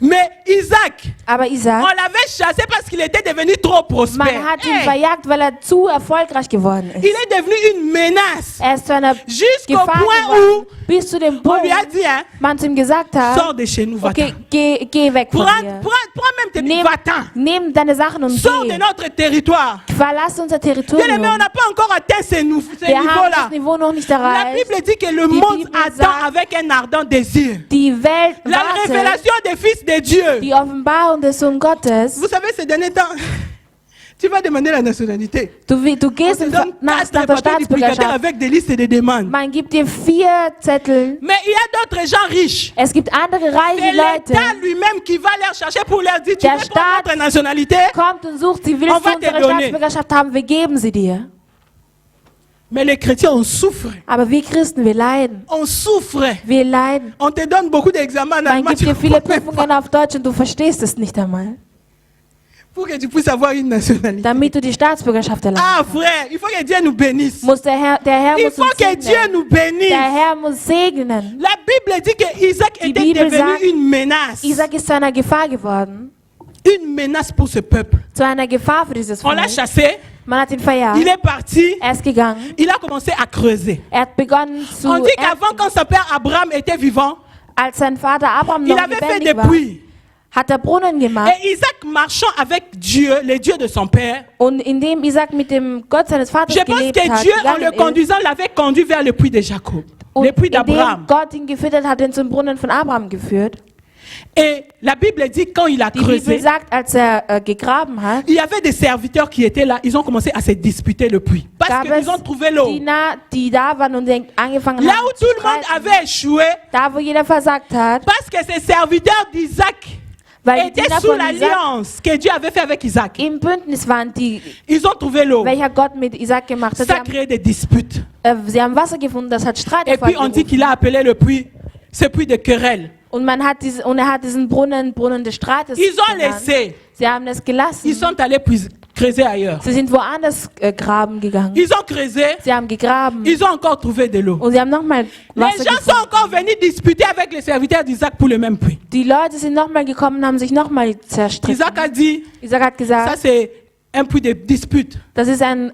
Mais Isaac, Aber on Isaac, l'avait chassé parce qu'il était devenu trop prospère. man hat ihn Hey, verjagt, weil er zu erfolgreich geworden il ist. est devenu une menace. Er ist zu einer Jusqu'au Gefahr point geworden, où bis zu dem on Punkt, lui a dit, hein, man zu ihm gesagt sors hat, de chez nous, va-t'en. okay, geh weg von Prends, hier. prends même tes Nimm, va-t'en. nimm deine Sachen und Sors de geh. notre territoire. Verlass unser Bien Territorium. aimé, on n'a pas encore atteint ce Wir haben niveau-là. das Niveau noch nicht La erreicht. Bible dit que le Die monde Bibel attend sagt, avec un ardent désir. Die Welt La wartet, révélation des fils de Dieu. die Offenbarung des Sohn Gottes. Vous savez, ces derniers temps, tu vas demander la nationalité. Du On gehst te donne nach 4 der papiers duplicataires Staatsbürgerschaft. avec des listes de demandes. Man gibt dir 4 Zettel. Mais il y a d'autres gens riches. Es gibt andere C'est reiche Leute. l'État lui-même qui va les chercher pour leur dire, tu Der veux prendre Staat notre nationalité? kommt und sucht sie. Willst On du va te unsere donner. Staatsbürgerschaft haben? Wir geben sie dir. Mais les chrétiens, on souffre. Aber wir Christen, wir leiden. On souffre. Wir leiden. On te donne beaucoup d'examens en Man allemand. gibt tu dir viele comprends même pas. Prüfungen auf Deutsch und du verstehst es nicht einmal. Pour que tu puisses avoir une nationalité. Damit du die Staatsbürgerschaft erlangst. Ah frère, il faut que Dieu nous bénisse. Muss der Herr Il muss faut uns que Dieu segnen. nous bénisse. Der Herr muss segnen. La Bible dit que Isaac Die était Bibel devenu sagt, une menace. Isaac ist zu einer Gefahr geworden. Une menace pour ce peuple. Zu einer Gefahr für dieses On l'a Volk. chassé, Man hat ihn verjagt. il est parti, Er ist gegangen. il a commencé à creuser. Er hat begonnen zu On dit qu'avant, ernten. quand son père Abraham était vivant, Als sein Vater Abraham il noch avait fait des lebendig war, puits. hat er Brunnen gemacht. Et Isaac marchant avec Dieu, le Dieu de son père, Und indem Isaac mit dem Gott seines Vaters je pense gelebt que hat, Dieu, en le gegangen ist, conduisant, l'avait conduit vers le puits de Jacob, le und puits d'Abraham. indem Gott ihn geführt hat, ihn zum Brunnen von Abraham geführt. Et la Bible dit quand il a Die Bibel creusé, sagt, als er gegraben hat, il y avait des serviteurs qui étaient là, ils ont commencé à se disputer le puits. Parce gab es qu'ils ont trouvé l'eau. Diener, die da waren und angefangen Là haben où zu tout le monde streiten. avait échoué, Da, wo jeder versagt hat, parce que ces serviteurs d'Isaac weil die étaient Diener sous von Isaac l'alliance que Dieu avait fait avec Isaac. im Bündnis waren, Ils ont trouvé l'eau. welcher Gott mit Isaac gemacht hat. Ça a créé des disputes. Sie haben Wasser gefunden, das hat Streit Et puis on dit hervorgerufen. qu'il a appelé le puits, ce puits de querelle. Und er hat diesen Brunnen des Streites Ils ont genannt. laissé. Sie haben es gelassen. Ils sont allés creuser ailleurs. Sie sind woanders graben gegangen. Ils ont creusé. Sie haben gegraben. Ils ont encore trouvé de l'eau. Und sie haben nochmal Les Wasser gens sont gefunden. encore venus disputer avec les serviteurs d'Isaac pour le même puits. Die Leute sind nochmal gekommen und haben sich nochmal zerstritten. Isaac a dit, Isaac hat ça gesagt, c'est un puits de dispute. das ist ein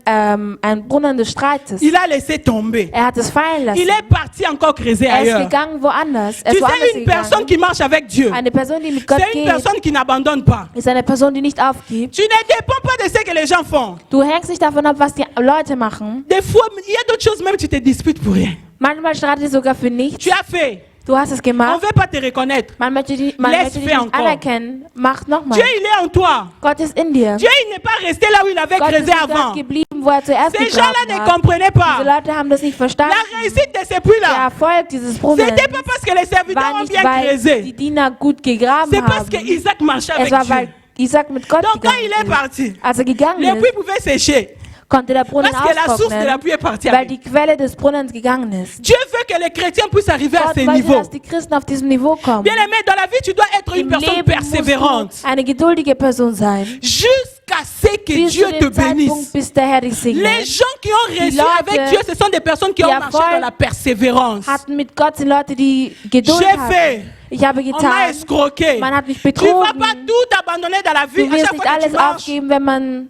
Brunnen des Streites. Il a laissé tomber. Er hat es fallen lassen. Il est parti encore creuser Er ist ailleurs. gegangen woanders. Er Tu ist woanders sais, une personne gegangen. qui marche avec Dieu, Eine Person, die mit Gott c'est une geht, personne qui n'abandonne pas. ist eine Person, die nicht aufgibt. Tu ne dépends pas de ce que les gens font. Du hängst nicht davon ab, was die Leute machen. Des fois, il y a d'autres choses, même tu te disputes pour rien. Manchmal streitet sogar für nichts. Tu as fait. Du hast es On ne gemacht. veut pas te reconnaître. Man möchte dich Laisse nicht faire encore. anerkennen. Mach nochmal. Dieu, il est en toi. Gott ist in dir. Dieu, il n'est pas resté là où il avait Gott ist creusé nicht dort avant. geblieben, wo er zuerst Ces gens-là gegraben ne hat. comprenaient Diese pas. Leute haben das nicht verstanden. La réussite de ces Der puits-là, Erfolg dieses Brunnens c'était pas parce que les serviteurs war ont nicht, bien weil creusé. die Diener gut gegraben C'est parce que haben. Isaac marchait Es avec war, Dieu. weil Isaac mit Gott Donc quand il est gegangen ist. parti, Als er gegangen le puits ist, pouvait sécher. konnte der Brunnen Parce que la source de la austrocknen, pluie est partie weil avec. die Quelle des Brunnens gegangen ist. Dieu veut que les chrétiens puissent arriver à Gott ce wollte, niveau. dass die Christen auf diesem Niveau kommen. Bien aimé, dans la vie, tu dois être une Im personne Leben musst persévérante. du eine geduldige Person sein. Jusqu'à ce que Bis Dieu zu te dem Zeitpunkt, bénisse. bis der Herr dich Les segnet. gens qui ont réussi Leute, avec Dieu, ce sont des personnes qui ont die marché Erfolg dans la persévérance. Hatten mit Gott sind Leute, die Geduld J'ai hatten. fait. Ich habe On m'a getan. escroqué. Man hat mich Tu ne vas betrogen. pas tout abandonner dans la vie Du à wirst chaque nicht fois que tu alles marches. aufgeben, wenn man...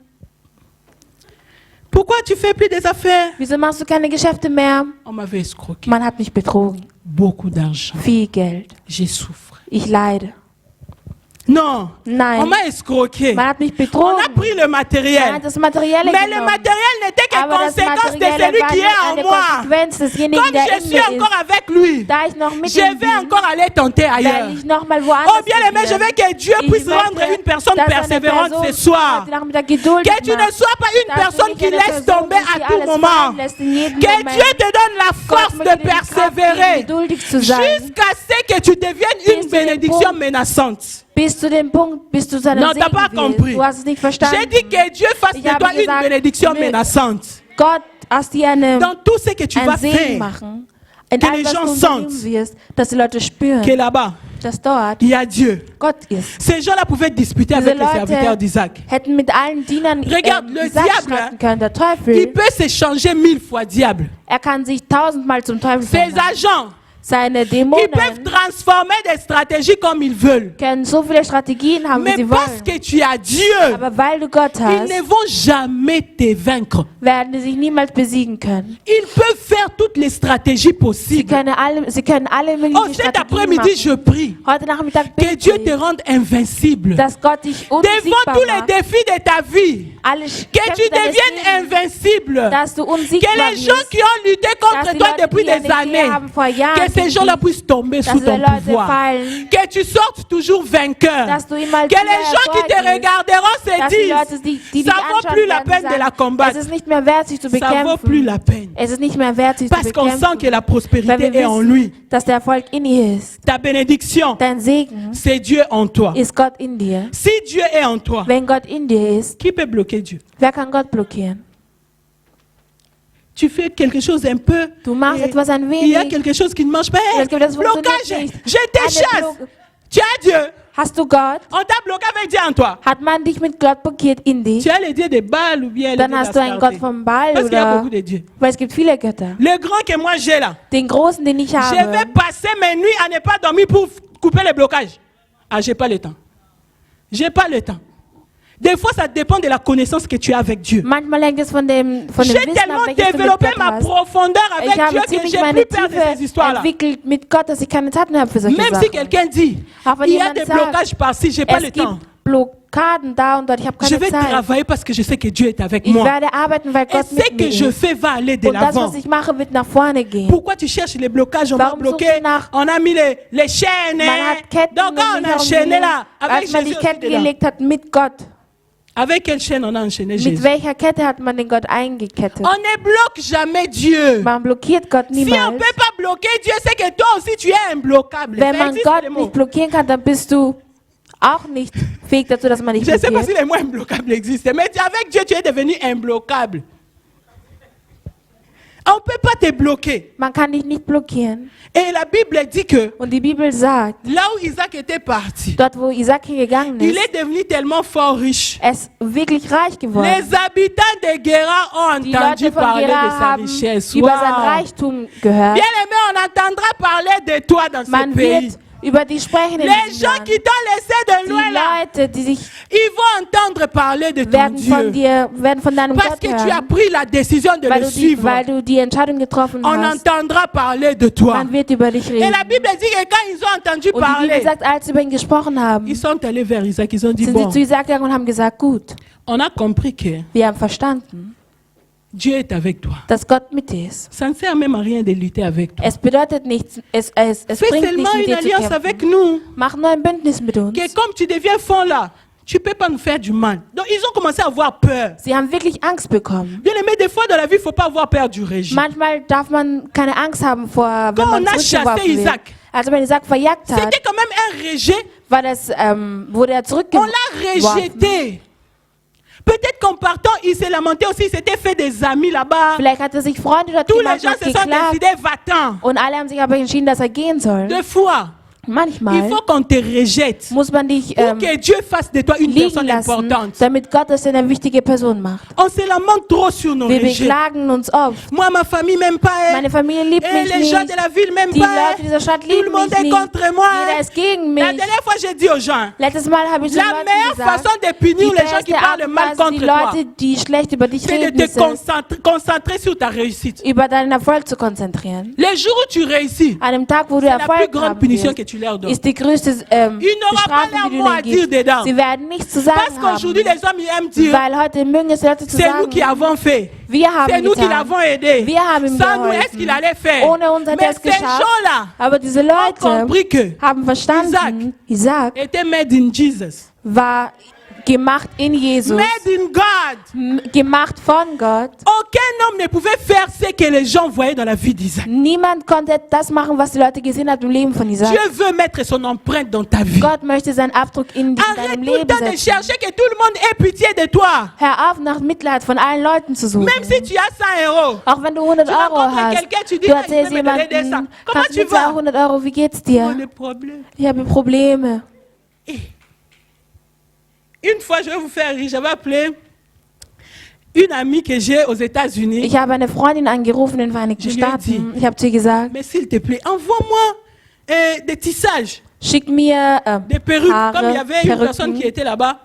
Pourquoi tu fais plus des affaires? Wieso machst du keine Geschäfte mehr? On m'avait escroqué. Man hat mich betrogen. Beaucoup d'argent. Viel Geld. J'ai souffert. Ich leide. Non. Nein. On m'a escroqué. Man hat mich On betrogen. a pris le Man matériel. hat das Materielle Mais le genommen. matériel n'était que Aber das conséquence de Materielle celui war qui nur est en eine moi. Konsequenz desjenigen, Comme der je in suis mir encore ist. avec lui, Da ich noch mit je ihm vais bin, encore aller tenter ailleurs. werde ich nochmal woanders Oh bien aimé, je probieren. veux que Dieu Ich puisse rendre möchte, une personne dass eine persévérante Person ce soir. heute Nachmittag geduldig Que tu ne macht. sois pas une Dass du personne nicht qui eine laisse Person tomber bist, die à tout alles moment. fallen lässt in jedem Que Moment. Dieu te donne la force Gott möchte de dir die Kraft geben, persévérer geduldig zu sein, jusqu'à ce que tu deviennes Bis une zu dem bénédiction Punkt. menaçante. bis zu dem Punkt, bis du seinen Non, Segen t'as pas willst. compris. Du hast es nicht verstanden. J'ai dit que Dieu fasse Ich de habe toi une gesagt, bénédiction mit menaçante. Gott hast dir Dans tout ce que tu vas einen Segen faire, machen. In Que allem, les was gens du sentent unternehmen wirst, dass die Leute spüren, que là-bas, dass dort il y a Dieu. Gott ist. Ces gens-là pouvaient disputer Diese avec les serviteurs Leute d'Isaac. hätten mit allen Dienern Regarde, le Isaac diable, streiten können. Der Il Teufel, peut se changer 1000 fois diable. er kann sich 1000-mal zum Teufel Ses verwandeln. agents, Seine ils Dämonen peuvent transformer des stratégies comme ils veulent. können so viele Strategien haben, wie Mais sie parce wollen. que tu as Dieu, Aber weil du Gott ils hast, ne vont jamais te vaincre. werden sie sich niemals besiegen können. Ils peuvent faire toutes les stratégies Sie possibles. können alle Oh, möglichen cet Strategien après-midi, machen. je prie Heute Nachmittag que bitte Dieu te ich, rende invincible. dass Gott dich Devant unsiegbar tous les macht. défis de ta vie, Alle que Kämpfe tu deines deviennes Lebens, invincible. dass du Que unsiegbar les gens wirst. qui ont lutté Dass contre die toi Leute, depuis die an des dich années, haben vor Jahren que ces gens-là puissent tomber dass sous diese ton Leute pouvoir. fallen, Que tu sortes toujours vainqueur. dass du immer Que les gens qui te regarderont se dass die Leute, die disent, dich ça vaut anschauen plus la werden, peine de sagen, la es combattre. ist nicht mehr wert, sich zu Ça vaut plus bekämpfen. la peine. Es ist nicht mehr wert, sich zu Parce qu'on sent bekämpfen. que la Weil prospérité wir est en lui. wissen, dass der Erfolg in ihr ist. Ta bénédiction, Dein Segen c'est Dieu en toi. ist Gott in dir. Si Dieu est en toi, Wenn Gott in dir ist, qui peut bloquer Dieu? wer kann Gott blockieren? Tu fais quelque chose un peu. Du machst et etwas ein il y a wenig. quelque chose qui ne marche pas. Und es gibt etwas, was Blocage. funktioniert nicht. Je te Eine chasse. Blo- Tu as Dieu. Hast du Gott? On t'a bloqué avec Dieu en toi. Hat man dich mit Gott blockiert in dich? Tu as le Dieu de Baal ou bien le Dann Dieu hast du einen Gott d'Astarté. vom Baal Parce qu'il y a oder... beaucoup de dieux. Weil es gibt viele Götter. Le grand que moi j'ai là, Den großen, den ich je vais habe, passer mes nuits à ne pas dormir pour couper les blocages. Ah, j'ai pas le temps. J'ai pas le temps. Des fois, ça dépend de la connaissance que tu as avec Dieu. Manchmal hängt es von dem J'ai Wissen tellement ab, welches du mit développé Gott ma hast. profondeur avec Ich habe Dieu que ziemlich j'ai meine plus peur de ces Tiefe histoires-là. entwickelt mit Gott, dass ich keine Zeit mehr habe für solche Même si Sachen. quelqu'un dit, Auch wenn il y a jemand des sagt, blocages par-ci, j'ai pas le Es gibt temps. Blockaden da und dort, ich habe Je keine vais Zeit. travailler parce que je sais que Dieu est avec Ich moi. werde arbeiten, weil Et Gott ce mit que mir je ist. fais va aller de Und das, l'avant. was ich mache, wird nach vorne gehen. Pourquoi tu cherches les blocages? On m'a Warum bloqué, suchst du nach- on a mis les chaînes. Man hat Ketten Donc quand um on mich a enchaîné herum là, gelegt, avec als man die Jésus aussi Ketten dedans. gelegt hat mit Gott. Avec quelle chaîne on a enchaîné Mit Jésus? welcher Kette hat man den Gott eingekettet? On ne bloque jamais Dieu. Man blockiert Gott Si on ne niemals. peut pas bloquer Dieu, c'est que toi aussi tu es imbloquable. Wenn Ça man existe, Gott les mots. nicht blockieren kann, dann bist du auch nicht fähig dazu, dass man dich Je ne sais pas si blockiert. les mots imbloquables existent, mais avec Dieu, tu es devenu imbloquable. On ne peut pas te bloquer. Man kann dich nicht blockieren. Et la Bible dit que Und die Bibel sagt, là où Isaac était parti, dort wo Isaac hingegangen il ist, est devenu tellement fort riche. er ist wirklich reich geworden. Les habitants de Guéra ont Die entendu Leute von parler de Gera sa haben richesse. über sein Wow. Reichtum gehört. Bien aimé, on entendra parler de toi dans ce Man pays. wird über dich sprechen in Les diesem gens Land. qui t'ont laissé de Die loin là, Leute, die sich ils vont entendre parler de ton werden von Dieu. dir, werden von deinem Parce Gott que tu as hören, pris la décision de le suivre. weil du die Entscheidung getroffen On hast. entendra parler de toi. Man wird über dich Et la reden. Bible dit que quand ils ont entendu Und die Bibel parler, sagt, als sie über ihn gesprochen haben, ils sont allés vers Isaac, ils ont dit, sind sie bon, zu Isaac gegangen und haben gesagt, gut, on a compris que wir haben verstanden, Dieu est avec toi. dass Gott mit dir ist. Ça ne sert même à rien de lutter avec toi. Es bedeutet nichts, es Fais bringt seulement nichts, mit une dir zu alliance avec kämpfen. nous. Mach nur ein Bündnis mit uns. Que comme tu deviens fort là, tu ne peux pas nous faire du mal. Donc ils ont commencé à avoir peur. Sie haben wirklich Angst bekommen. Bien aimé, des fois dans la vie, il ne faut pas avoir peur du régime. Manchmal darf man keine Angst haben vor, wenn Quand man on a chassé zurückgeworfen wird. Isaac, Als man Isaac verjagt hat, c'était quand même un rejet. war das, wurde er On zurückgeworfen. l'a rejeté. Peut-être qu'en partant, il s'est lamenté aussi, il s'était fait des amis là-bas. Vielleicht hat er sich Freunde dort Tous les gemacht, gens hat se sont geklagt. décidés, va-t'en. Und alle haben sich aber entschieden, dass er gehen soll. Deux fois, il Manchmal faut qu'on te rejette. muss man dich Pour que Dieu fasse de toi une liegen personne lassen, importante. damit Gott aus dir eine wichtige Person macht. On se lamente trop sur nos Wir rejets. beklagen uns oft. Moi, ma famille m'aime pas. Meine Familie liebt Et mich les gens nicht. de la ville m'aiment Die pas. Leute dieser Stadt Tout lieben le monde mich est nicht. contre moi. Jeder ist gegen La mich. dernière fois, j'ai dit aux gens, Letztes Mal habe ich den la Leuten meilleure gesagt, façon de punir die les gens qui beste parlent Art mal und Weise, contre die toi, Leute, die schlecht über dich c'est de reden, te ist es, concentrer sur ta réussite. über deinen Erfolg zu konzentrieren. Les jours où tu réussis, An dem Tag, wo du c'est la plus Erfolg grande haben punition wirst, que tu leur donnes. ist die größte Ils n'auront pas Bestrafung, leur die du mot à ihnen dire gibst. dedans. Sie werden nichts zu Parce sagen qu'aujourd'hui, haben, les hommes aiment dire, weil heute mögen es Leute zu c'est nous qui sagen, avons fait. wir C'est haben nous qui l'avons getan. aidé. Wir haben ihm Sans nous, est-ce geholfen. qu'il allait faire? Ohne uns hat er Mais es ces geschafft. gens-là Aber diese ont Leute compris que haben verstanden, Isaac était made in Jesus. war gemacht in Jesus, Made in God. gemacht von Gott. Aucun homme ne pouvait faire ce que les gens voyaient dans la vie d'Isaac. Niemand konnte das machen, was die Leute gesehen haben im Leben von Isaac. Dieu veut mettre son empreinte dans ta vie. Gott möchte seinen Abdruck in Arrête deinem tout le Leben temps de setzen. chercher que tout le monde ait pitié de toi. Hör auf, nach Mitleid von allen Leuten zu suchen. Même si tu as 100 euros. Auch wenn du 100 Tu Euro rencontres hast, quelqu'un, tu dis, du ah, il erzählst peut me donner 200. jemandem, Comment kannst tu du mir vas? 200 Euro, wie geht's Oh, dir? le problème. Ich habe Probleme. Une fois, je vais vous faire rire. J'avais appelé une amie que j'ai aux États-Unis. Ich habe eine Freundin angerufen in den Vereinigten Je lui ai dit, Staaten. Ich habe zu ihr gesagt, Mais s'il te plaît, envoie-moi des tissages, schick mir des perruques. Haare, Comme il y avait une personne Perücken. qui était là-bas.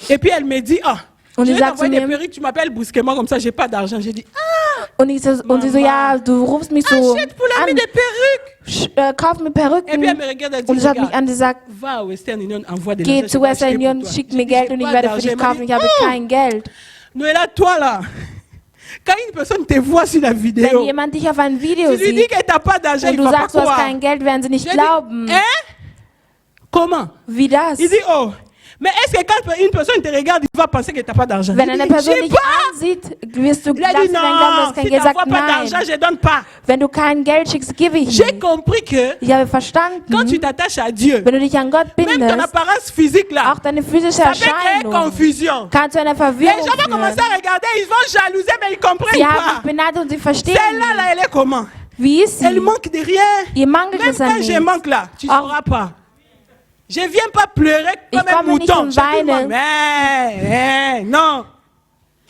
Et puis elle me dit, ah, Und je die vais sagt t'envoyer zu des mir, perruques, tu m'appelles brusquement comme ça, j'ai pas d'argent. J'ai dit, ah, und sie so, ja, du rufst mich so achète pour l'ami an, des perruques. kauf mir Et puis elle Perücken. me regarde, elle dit, Und sie hat mich regarde, an, sie sagt, va au Western Union, envoie des geh argent, zu je vais Western acheter pour Union, toi. schick J'ai mir dit, Geld j'ai und ich pas werde für d'argent. dich Elle m'a kaufen, dit, ich habe kein Geld. Noëlla, toi là, quand une personne te voit sur la Wenn vidéo, jemand dich auf einem Video tu lui dis sieht que t'as pas d'argent, und il du va pas sagst, du hast croire. kein Geld, werden sie nicht J'ai dit, glauben. hein? Comment? Wie das? Il dit, oh, mais est-ce que quand une personne te regarde, il va penser que tu n'as pas d'argent? Wenn Je eine dis, Person j'ai dich pas. ansieht, wirst du Il a darfst dit, du dann glauben, du non, hast kein si tu Geld. Sag n'envoies pas d'argent, nein. je ne donne pas. Wenn du kein Geld schickst, gebe ich J'ai nicht. compris que Ich habe quand verstanden, tu t'attaches à Dieu, wenn du dich an Gott même ton bindest, apparence physique là, auch deine physische ça peut créer Erscheinung, confusion. kann zu einer Les Verwirrung gens vont commencer führen. à regarder, ils vont jalouser, mais ils ne comprennent Sie haben pas. dich beneidet und sie verstehen Celle-là, nicht. là, elle est comment? Wie ist Elle sie? manque de rien. Ihr mangelt Même es an quand je nichts. manque là, tu ne Ah. sauras pas. Je ne viens pas pleurer Ich comme un komme nicht mouton. und Je dis, weine. mais, non.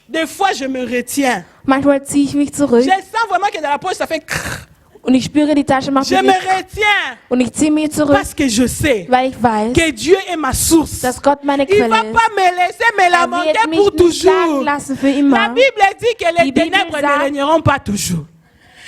Des fois, je me retiens. Manchmal ziehe ich mich zurück. Je sens vraiment que dans la poche, ça fait crrr. Und ich spüre die Tasche macht Je mich me retiens und ich ziehe mich zurück, parce que je sais weil ich weiß, que Dieu est ma source. dass Gott meine Il ne Quelle va ist. pas me laisser me lamenter wird mich pour nicht sagen toujours. lassen für La immer. Bible dit que les Die Bibel ténèbres ne sagt- régneront pas toujours.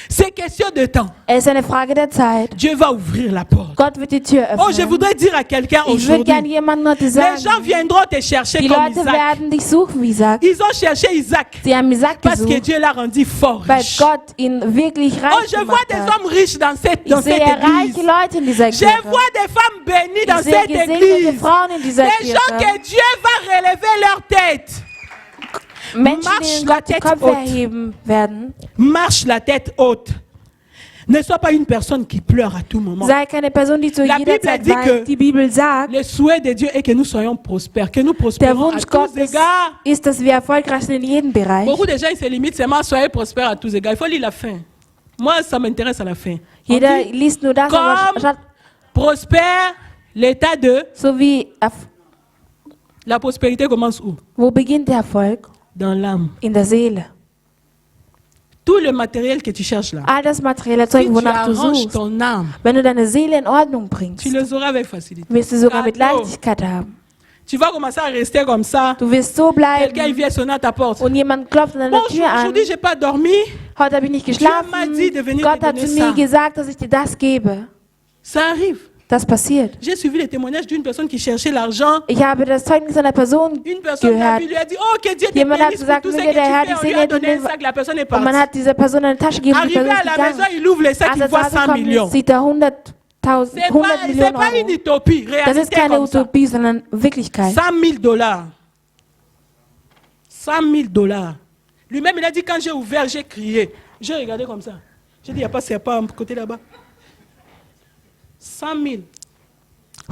C'est question de temps. Es ist eine Frage der Zeit. Dieu va ouvrir la porte. Gott wird die Tür Oh, je öffnen. voudrais dire à quelqu'un Ich würde gerne aujourd'hui, jemandem heute les gens sagen, viendront te chercher die comme Leute Isaac. werden dich suchen wie Isaac. Ils ont cherché Isaac Sie haben Isaac parce que gesucht, Dieu l'a rendu fort weil riche. Gott ihn wirklich Oh, reich je vois gemacht des hat. hommes riches dans cette Ich sehe reiche église. Leute in dieser Je Kirche. vois des femmes bénies dans Ich sehe cette gesegnete église. Frauen in dieser Des gens Kirche. que Dieu va relever leur tête. Menschen, Marche denen la Gott die tête Köpfe haute. erheben werden. Marche la tête haute. Ne sois pas une personne qui pleure à tout moment. Sei keine Person, die zu La jeder Bible Zeit dit que- weint. Die Bibel sagt, Le souhait de Dieu est que nous soyons prospères, que nous der prospérons à Wunsch tous Gottes égards. ist, dass wir erfolgreich sind in jedem Bereich. Beaucoup de gens ils se limitent seulement à soyez prospères à tous égards. Il faut lire la fin. Moi, ça m'intéresse à la fin. On Jeder dit, liest nur das, aber Komm. statt prospère, l'état de so wie la prospérité commence où? wo beginnt der Erfolg? Dans l'âme. In der Seele. Tout le matériel que tu cherches là, All das materielle si Zeug, tu wonach du arranges suchst, ton âme, wenn du deine Seele in Ordnung bringst, tu les auras avec facilité. wirst du sogar mit Cadeau. Leichtigkeit haben. Tu vas commencer à rester comme ça. Du wirst so Quelqu'un il bleiben vient sonner à ta porte. und jemand klopft an deiner Bonjour, Tür an. aujourd'hui j'ai pas dormi. Heute habe ich nicht m'a geschlafen. dit de venir Gott te hat donner zu mir ça. gesagt, dass ich dir das gebe. Ça arrive. Das passiert. J'ai suivi les témoignages d'une personne qui cherchait l'argent. Ich habe das Zeugnis einer Person Une personne gehört. lui a dit, oh, que Dieu te Jemand hat bénisse pour gesagt, tout ce möge que tu der Herr fais. dich On lui a segnen, donné un sac, la personne est und man partie. hat dieser Person eine Tasche gegeben, die Arrivé Person à ist la maison, gegangen. il ouvre le sac, Als il er voit zu 100 Hause kommt, millions. sieht er 100 C'est Millionen pas une Euro. utopie, Das ist réalité keine comme ça. Utopie, sondern Wirklichkeit. 100 000 dollars. 100 000 dollars. Lui-même, il a dit, quand j'ai ouvert, j'ai crié. J'ai regardé comme ça. J'ai dit, il n'y a pas serpent côté là-bas. 100 000.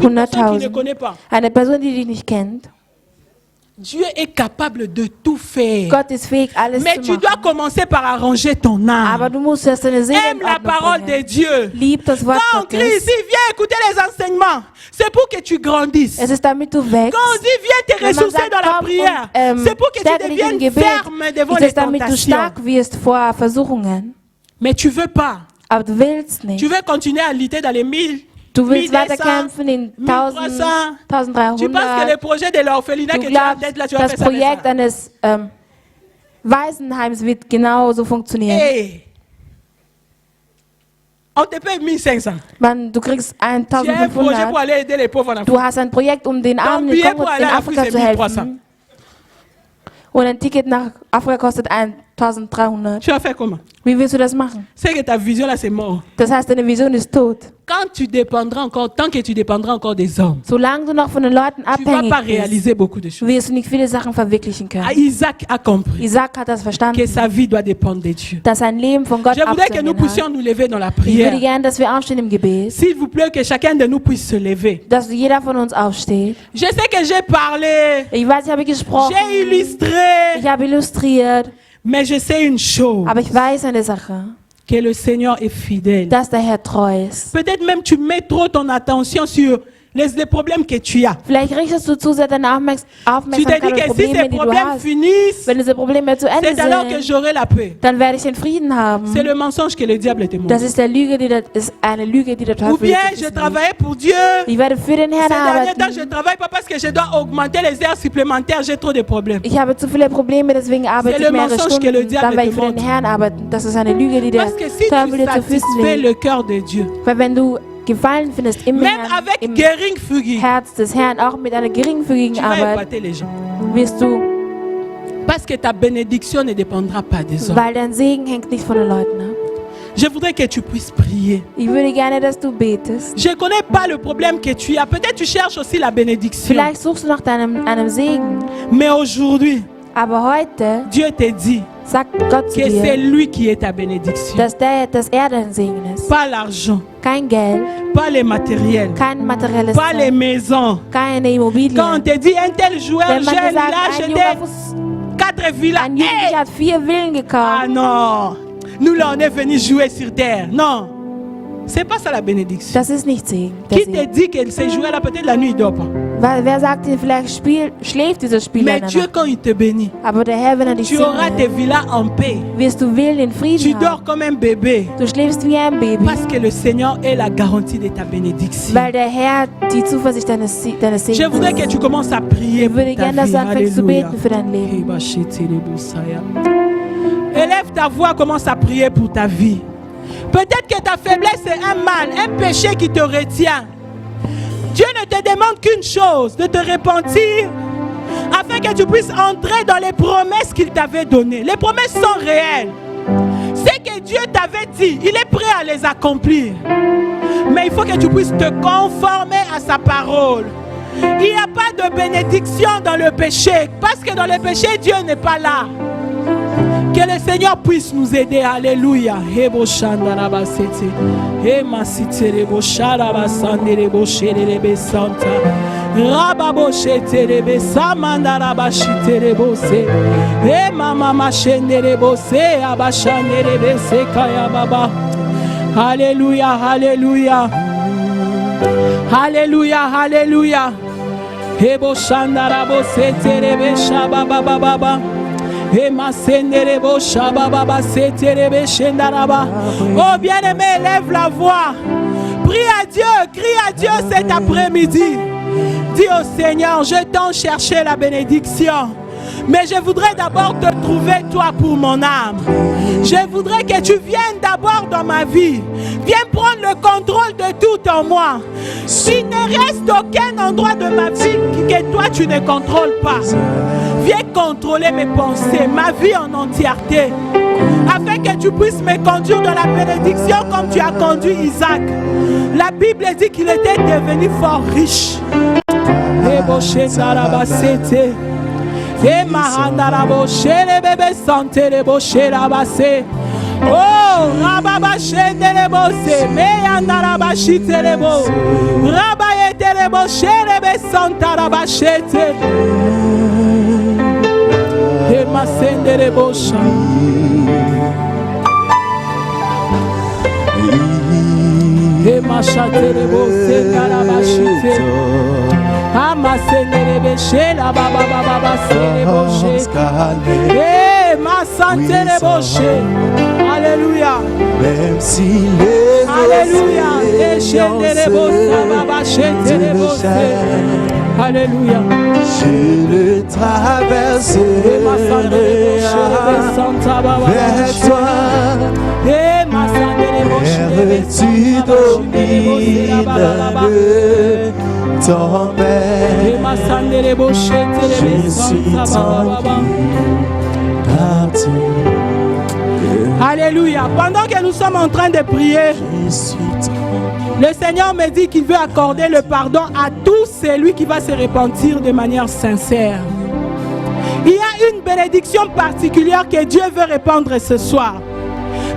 Une personne qui ne 100.000. connaît pas. Eine Person, die dich nicht kennt. Dieu est capable de tout faire. Gott ist fähig, alles Mais zu tu dois machen. commencer par arranger ton Aber âme. du musst erst deine Seele Aime in la Ordnung parole de bringen. Dieu. Lieb das Wort Quand on crie Gottes. ici, viens écouter les enseignements. C'est pour que tu grandisses. Es ist damit du wächst. Quand on dit viens te Wenn man ressourcer sagt, dans la komm prière, und, c'est pour que tu stärke dich im deviennes Gebet, ferme devant ist les es damit du tentations. stark wirst vor Versuchungen. Mais tu veux pas. Aber du willst Tu nicht. veux continuer à lutter dans les 1000. Du willst 1200, weiter kämpfen in 1000, 1300. Tu penses que 1300. le projet de l'orphelinat Du que tu as en glaubst, tête là, tu vas das faire ça avec Projekt ça. eines Waisenheims wird genauso funktionieren. Hey. On te paye 1500. Du kriegst Tu as un projet pour 1500. aller aider les pauvres en Afrique. Du hast ein Projekt, um den Armen in, billet Kongo, pour aller in à Afrika l'Afrique, zu c'est 1300. helfen. Und ein Ticket nach Afrika kostet 1300. Tu vas faire comment? Wie willst du das machen? C'est que ta vision là, c'est mort. Das heißt, deine Vision ist tot. Quand tu dépendras encore, tant que tu dépendras encore des hommes, Solange du noch von den Leuten tu ne vas abhängig pas bist, réaliser beaucoup de choses. wirst du nicht viele Sachen verwirklichen Ah, können. Isaac a compris Isaac hat das que verstanden, sa vie doit dépendre de Dieu. dass sein Leben von Gott Je voudrais que nous abhängt. puissions nous lever dans la Ich würde prière. gerne, dass wir aufstehen im Gebet, S'il vous plaît, que chacun de nous puisse se lever. dass jeder von uns aufsteht. Je sais que j'ai parlé, Ich weiß, ich habe gesprochen, j'ai illustré, ich habe illustriert, mais je sais une chose, aber ich weiß eine Sache, que le Seigneur est fidèle. dass der Herr treu ist. Peut-être même tu mets trop ton attention sur les problèmes que tu as. Vielleicht richtest du zu sehr deine Tu te dis Aufmerksamkeit auf que si Probleme, ces die du problèmes hast. finissent, Wenn diese Probleme zu Ende c'est alors que sind, j'aurai la paix. dann werde ich den Frieden haben. C'est le mensonge que le diable te Das montre. ist ist eine Lüge, die der Ou Teufel bien dir je zufügt. travaillais pour Dieu. Ich werde für den Ces Herrn derniers temps, arbeiten. je ne travaille pas parce que je dois augmenter les heures supplémentaires. J'ai trop de problèmes. Ich habe zu viele Probleme, deswegen arbeite C'est ich le mehrere mensonge que le Stunden. diable Dann werde ich te für den montre. Herrn arbeiten. Das ist eine Lüge, die der Parce que si Teufel tu dir zu Füßen satisfais legt. le cœur de Dieu, Weil wenn du Gefallen findest im même Herrn, avec im geringfügig, Herz des Herrn, auch mit einer geringfügigen tu vas Arbeit, épater les gens. wirst du, Parce que ta bénédiction ne dépendra pas des hommes. weil dein Segen hängt nicht von den Leuten ab. Je voudrais que tu puisses prier. Ich würde gerne, dass du betest. Je ne connais pas le problème que tu as. Peut-être tu cherches aussi la bénédiction. Vielleicht suchst du nach einem Segen, Mais aujourd'hui, aber heute Dieu te dit sagt Gott zu que c'est dir, lui qui est ta bénédiction. dass er dein Segen ist. Pas l'argent, Kein Geld, pas les matériels, kein materielles pas les Zeug, maisons. keine Immobilien. Quand on te dit un tel joueur Wenn man jeune, dir il a sagt, ein acheté junger Fuß- 4 villas. ein Jugendlicher hat 4 Villen Ah gekauft. non, nous là on est venus jouer sur terre. Non, c'est pas ça la bénédiction. Das ist nicht Segen. Der Qui te Segen. dit que ces joueurs là peut-être la nuit il dort pas? Wer sagt dir, vielleicht schläft dieses Spieler Mais in der Dieu, Nacht. quand il te bénit, Aber der Herr, wenn dich tu auras tes segnet, villas en paix. wirst du Willen in Tu Frieden dors haben. comme un bébé. Du schläfst wie ein Baby, Parce que le Seigneur est la garantie de ta bénédiction. weil der Herr die Zuversicht deines Je Segens voudrais que ist. tu commences à prier Ich pour würde ta gerne, dass vie. du anfängst zu Alléluia. beten für dein Leben. Élève ta voix, commence à prier pour ta vie. Peut-être que ta faiblesse est un mal, un péché qui te retient. Dieu ne te demande qu'une chose, de te repentir, afin que tu puisses entrer dans les promesses qu'il t'avait données. Les promesses sont réelles. Ce que Dieu t'avait dit, il est prêt à les accomplir. Mais il faut que tu puisses te conformer à sa parole. Il n'y a pas de bénédiction dans le péché, parce que dans le péché, Dieu n'est pas là. Que le Seigneur puisse nous aider. Alléluia. Alléluia, alléluia. Alléluia, alléluia. Oh bien-aimé, lève la voix. Prie à Dieu, crie à Dieu cet après-midi. Dis au Seigneur, je t'en cherché la bénédiction. Mais je voudrais d'abord te trouver toi pour mon âme. Je voudrais que tu viennes d'abord dans ma vie. Viens prendre le contrôle de tout en moi. Il ne reste aucun endroit de ma vie que toi tu ne contrôles pas. Viens contrôler mes pensées, ma vie en entièreté. Afin que tu puisses me conduire dans la bénédiction comme tu as conduit Isaac. La Bible dit qu'il était devenu fort riche. Oh, Rababashendelebose, Meyandarabashitelebo, Rabayetelebo, Sherebe Santarabashete, Emasendelebosha. Emashatelebose, Darabashite. Amasendelebe, Shela Baba Baba Seleboshe. Ma santé les bouchées. Alléluia. Même si les Alléluia. Alléluia. Je le traverserai vers toi. Vers tu domines ton Père. Je suis Alléluia. Pendant que nous sommes en train de prier, le Seigneur me dit qu'il veut accorder le pardon à tout celui qui va se repentir de manière sincère. Il y a une bénédiction particulière que Dieu veut répandre ce soir.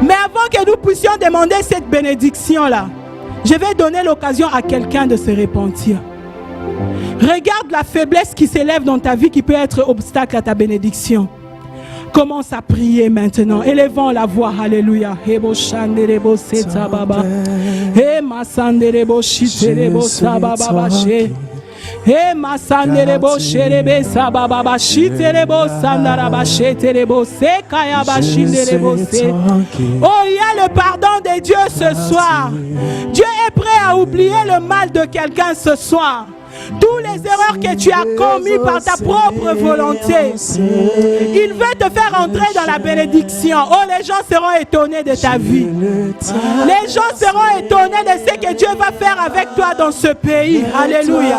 Mais avant que nous puissions demander cette bénédiction-là, je vais donner l'occasion à quelqu'un de se repentir. Regarde la faiblesse qui s'élève dans ta vie qui peut être obstacle à ta bénédiction. Commence à prier maintenant. Élevons la voix. Alléluia. Oh, il y a le pardon de Dieu ce soir. Dieu est prêt à oublier le mal de quelqu'un ce soir. Tous les erreurs que tu as commis par ta propre volonté, il veut te faire entrer dans la bénédiction. Oh, les gens seront étonnés de ta vie. Les gens seront étonnés de ce que Dieu va faire avec toi dans ce pays. Alléluia.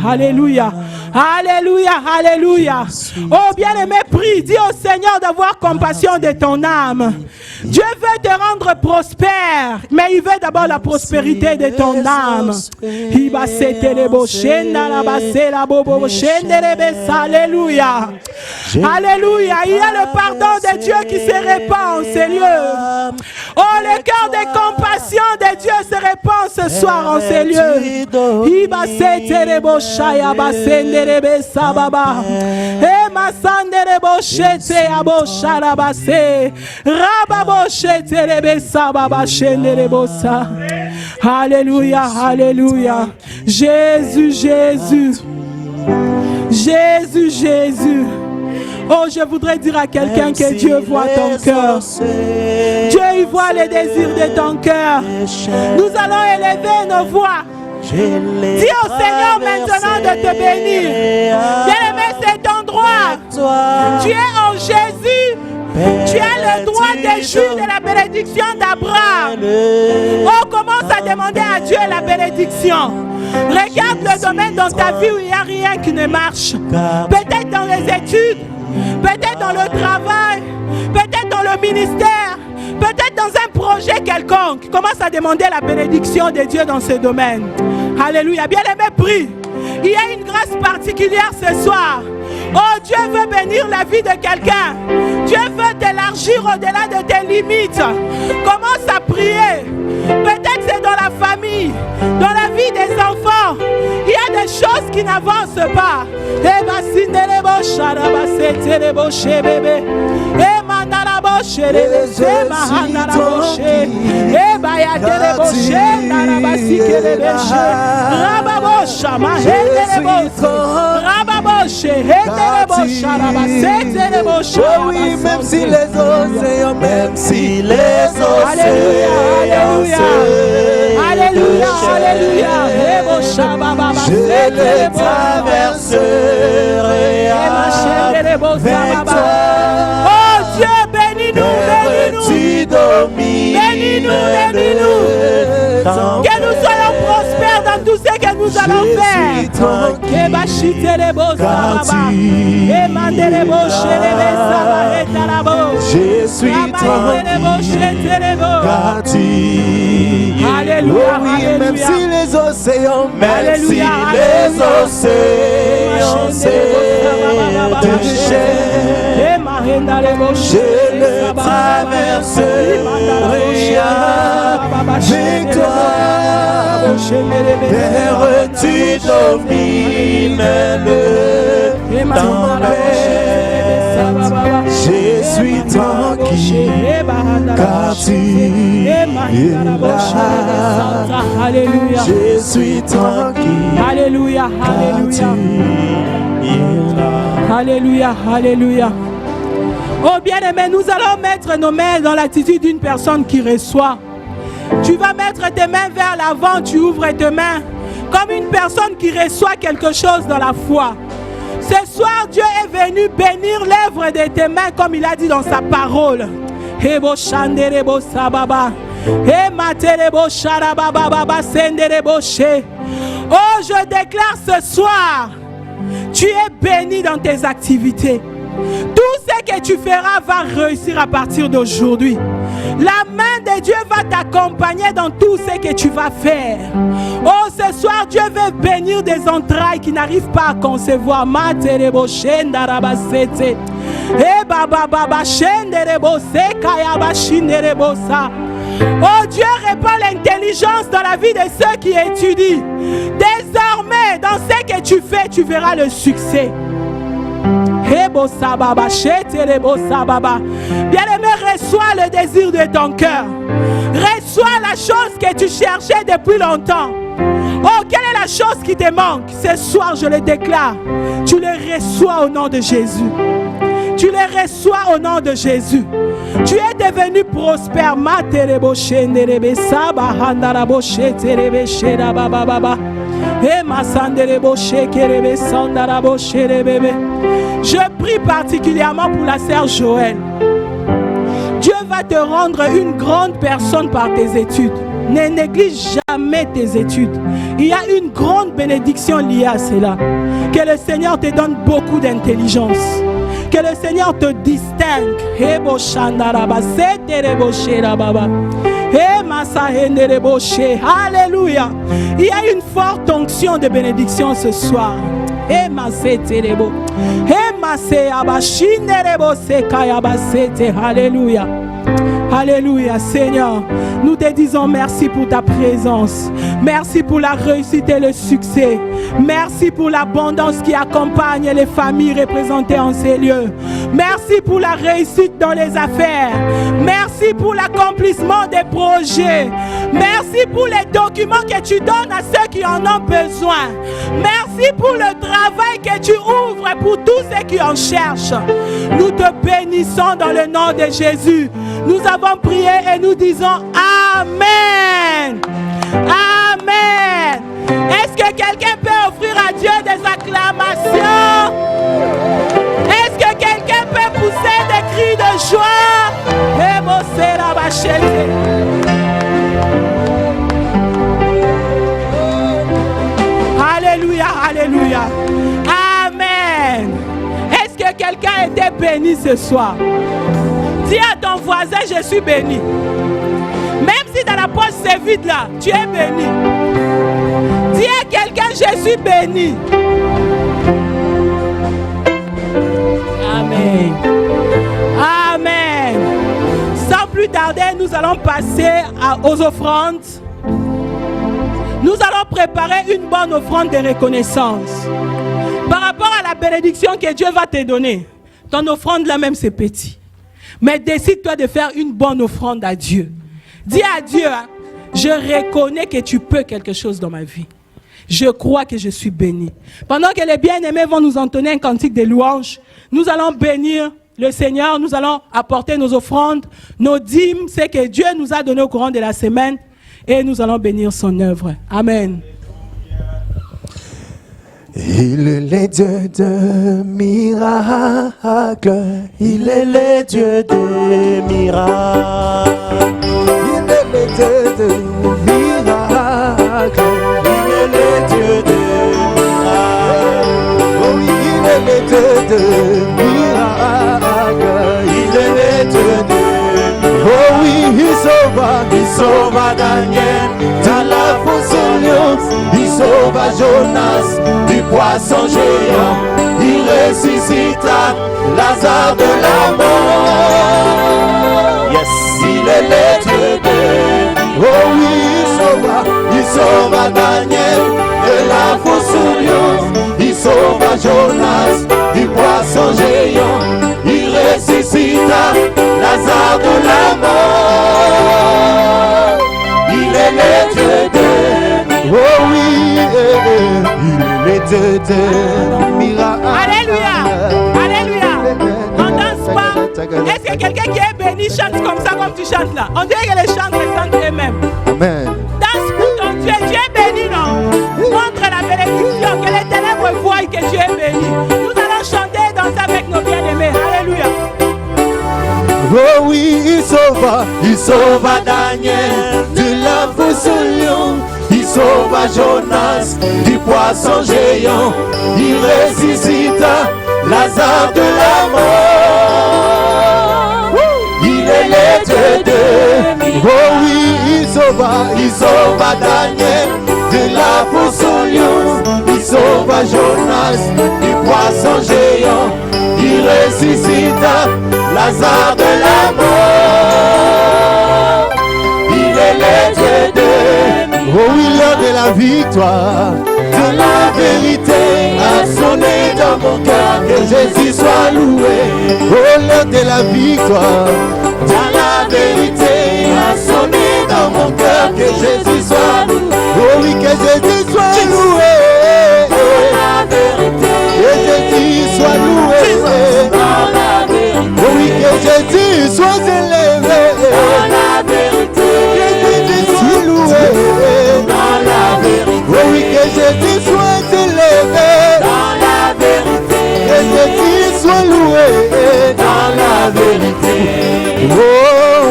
Alléluia. Alléluia, alléluia. Oh bien-aimé, prie, dis au Seigneur d'avoir compassion de ton âme. Dieu veut te rendre prospère, mais il veut d'abord la prospérité de ton âme. Alléluia. Alléluia. Il y a le pardon de Dieu qui se répand en ces lieux. Oh, le cœur de compassion de Dieu se répand ce soir en ces lieux. Iba seterebo shaya basenderebe sababa. Ema sanderebo shete abo sharabase. Rababo sheterebe sababa shenderebo sa. Alléluia, alléluia. Jésus, Jésus. Jésus, Jésus. Oh, je voudrais dire à quelqu'un que Dieu voit ton cœur. Dieu, il voit les désirs de ton cœur. Nous allons élever nos voix. Dis au Seigneur maintenant de te bénir. Bien-aimé, c'est ton droit. Tu es en Jésus. Tu as le droit de jouir de la bénédiction d'Abraham. Oh, commence à demander à Dieu la bénédiction. Regarde le domaine dans ta vie où il n'y a rien qui ne marche. Peut-être dans les études, peut-être dans le travail, peut-être dans le ministère, peut-être dans un projet quelconque. Commence à demander la bénédiction de Dieu dans ce domaine. Alléluia. Bien-aimé, prie. Il y a une grâce particulière ce soir. Oh, Dieu veut bénir la vie de quelqu'un. Dieu veut t'élargir au-delà de tes limites. Commence à prier. Peut-être c'est dans la famille, dans la vie des enfants. Il y a des choses qui n'avancent pas. Oh oui, même si les océans, même si les océans, alléluia, alléluia, je les traverserai avec toi. Oh Dieu, bénis-nous, bénis-nous, bénis-nous, bénis-nous. Que nous soyons prospères dans tout ce que nous allons faire. Je suis tranquille, alléluia, oui, même si les océans, même si les océans se déchaînent, je les traverserai avec toi. Père, tu domines le temps. Je suis tranquille, car tu es là. Alléluia. Je suis tranquille, Alléluia, alléluia. Alléluia, alléluia. Oh bien-aimé, nous allons mettre nos mains dans l'attitude d'une personne qui reçoit. Tu vas mettre tes mains vers l'avant, tu ouvres tes mains comme une personne qui reçoit quelque chose dans la foi. Ce soir, Dieu est venu bénir l'œuvre de tes mains comme il a dit dans sa parole. Oh, je déclare ce soir, tu es béni dans tes activités. Tout ce que tu feras va réussir à partir d'aujourd'hui. La main de Dieu va t'accompagner dans tout ce que tu vas faire. Oh, ce soir, Dieu veut bénir des entrailles qui n'arrivent pas à concevoir. Oh, Dieu répand l'intelligence dans la vie de ceux qui étudient. Désormais, dans ce que tu fais, tu verras le succès. Bien-aimé, reçois le désir de ton cœur. Reçois la chose que tu cherchais depuis longtemps. Oh, quelle est la chose qui te manque? Ce soir, je le déclare. Tu le reçois au nom de Jésus. Tu le reçois au nom de Jésus. Tu es devenu prospère. Je prie particulièrement pour la sœur Joël. Dieu va te rendre une grande personne par tes études. Ne néglige jamais tes études. Il y a une grande bénédiction liée à cela. Que le Seigneur te donne beaucoup d'intelligence. Que le Seigneur te distingue. Alléluia. Il y a une forte onction de bénédiction ce soir. Alléluia. Alléluia, Seigneur. Nous te disons merci pour ta présence. Merci pour la réussite et le succès. Merci pour l'abondance qui accompagne les familles représentées en ces lieux. Merci pour la réussite dans les affaires. Merci pour l'accomplissement des projets. Merci pour les documents que tu donnes à ceux qui en ont besoin. Merci pour le travail que tu ouvres pour tous ceux qui en cherchent. Nous te bénissons dans le nom de Jésus. Nous avons prié et nous disons Amen. Amen. Est-ce que quelqu'un peut offrir à Dieu des acclamations? Est-ce que quelqu'un peut pousser des cris de joie? Alléluia, alléluia. Amen. Est-ce que quelqu'un était béni ce soir? Dis à ton voisin, je suis béni. Même si dans la poche c'est vide là, tu es béni. Dis à quelqu'un, je suis béni. Amen. Amen. Sans plus tarder, nous allons passer aux offrandes. Nous allons préparer une bonne offrande de reconnaissance. Par rapport à la bénédiction que Dieu va te donner, ton offrande là même c'est petit. Mais décide-toi de faire une bonne offrande à Dieu. Dis à Dieu, je reconnais que tu peux quelque chose dans ma vie. Je crois que je suis béni. Pendant que les bien-aimés vont nous entonner un cantique de louange, nous allons bénir le Seigneur, nous allons apporter nos offrandes, nos dîmes, ce que Dieu nous a donné au courant de la semaine, et nous allons bénir son œuvre. Amen. Il est le Dieu de miracles, il est le Dieu de miracles, il est le Dieu de miracles, il est le Dieu de miracles, oh oui, il est le Dieu de miracles, il est le Dieu de miracles, oh oui, il sauva Daniel dans la fosse aux lions, il sauva Jonas du poisson géant, il ressuscita Lazare de la mort. Yes, il est le Dieu de. Oh oui, il sauva Daniel de la fosse aux lions, il sauva Jonas du poisson géant, il ressuscita Lazare de la mort. Il est le Dieu de. Oh oui, il est Dieu de miracles. Alléluia, alléluia. On danse pas. Est-ce que quelqu'un qui est béni chante comme ça, comme tu chantes là? On dirait que les chants ressentent eux-mêmes. Amen. Danse pour ton Dieu. Tu es béni, non? Montre la bénédiction, que les ténèbres voient que tu es béni. Nous allons chanter et danser avec nos bien-aimés. Alléluia. Oh oui, il sauva Daniel de la fosse aux lions, il sauva Jonas du poisson géant, il ressuscita Lazare de la mort. Il est le Dieu de. Oh oui, il sauva Daniel de la fosse aux lions, il sauva Jonas du poisson géant, il ressuscita Lazare de la mort. Il est le Dieu de. Oh oui, l'heure de la victoire, de la vérité a sonné dans mon cœur, que Jésus soit loué. Oh, l'heure de la victoire, de la vérité a sonné dans mon cœur, que Jésus soit loué. Oh oui, que Jésus soit loué. La vérité, que Jésus soit loué. Oh oui, que Jésus soit élevé. Dans la vérité, que Jésus soit loué. Dans la vérité, oh oui, que Jésus soit élevé. Dans la vérité, que Jésus soit loué. Dans la vérité, oh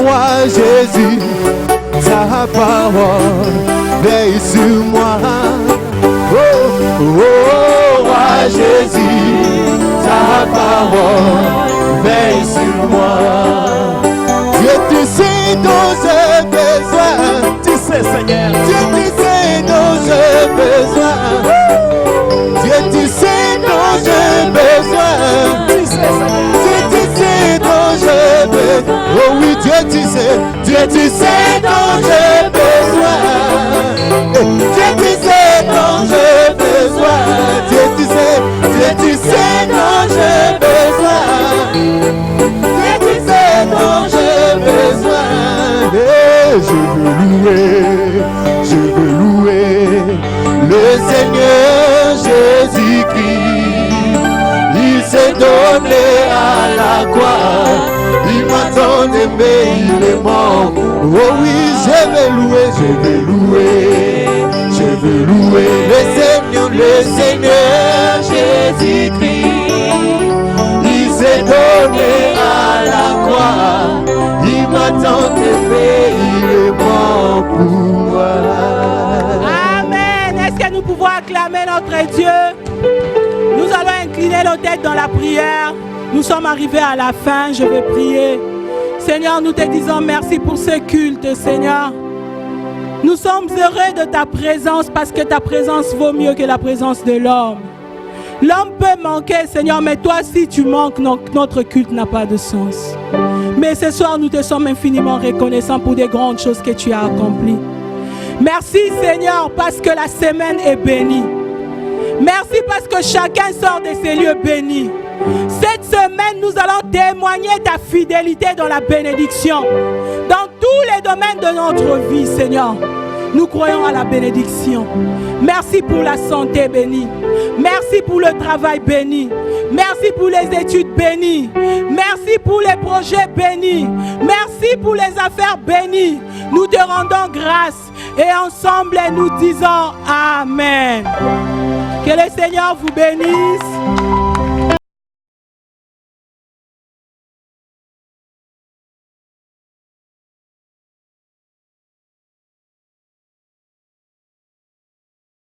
roi Jésus, ta parole veille sur moi. Oh roi Jésus, ta parole veille sur moi. Dieu, tu sais dont j'ai besoin. Tu sais, Seigneur. Dieu, tu sais dont j'ai besoin. Dieu, tu sais dont j'ai besoin. Tu sais, Seigneur. Dieu, tu sais dont j'ai besoin. Oh oui, Dieu tu sais dont j'ai besoin. Dieu tu sais dont j'ai besoin. Dieu tu sais dont j'ai besoin. Dieu tu sais dont j'ai besoin. Et je veux louer le Seigneur Jésus-Christ. Il s'est donné à la croix. Il m'a tant aimé, il est mort. Oh oui, je vais louer le Seigneur Jésus-Christ. Il s'est donné à la croix. Il m'a tant aimé, il est mort pour moi. Amen. Est-ce que nous pouvons acclamer notre Dieu? Nous allons incliner nos têtes dans la prière. Nous sommes arrivés à la fin, je vais prier. Seigneur, nous te disons merci pour ce culte, Seigneur. Nous sommes heureux de ta présence parce que ta présence vaut mieux que la présence de l'homme. L'homme peut manquer, Seigneur, mais toi, si tu manques, notre culte n'a pas de sens. Mais ce soir, nous te sommes infiniment reconnaissants pour des grandes choses que tu as accomplies. Merci, Seigneur, parce que la semaine est bénie. Merci parce que chacun sort de ces lieux bénis. Cette semaine, nous allons témoigner ta fidélité dans la bénédiction. Dans tous les domaines de notre vie, Seigneur, nous croyons à la bénédiction. Merci pour la santé bénie. Merci pour le travail béni. Merci pour les études bénies. Merci pour les projets bénis. Merci pour les affaires bénies. Nous te rendons grâce et ensemble nous disons Amen. Que le Seigneur vous bénisse.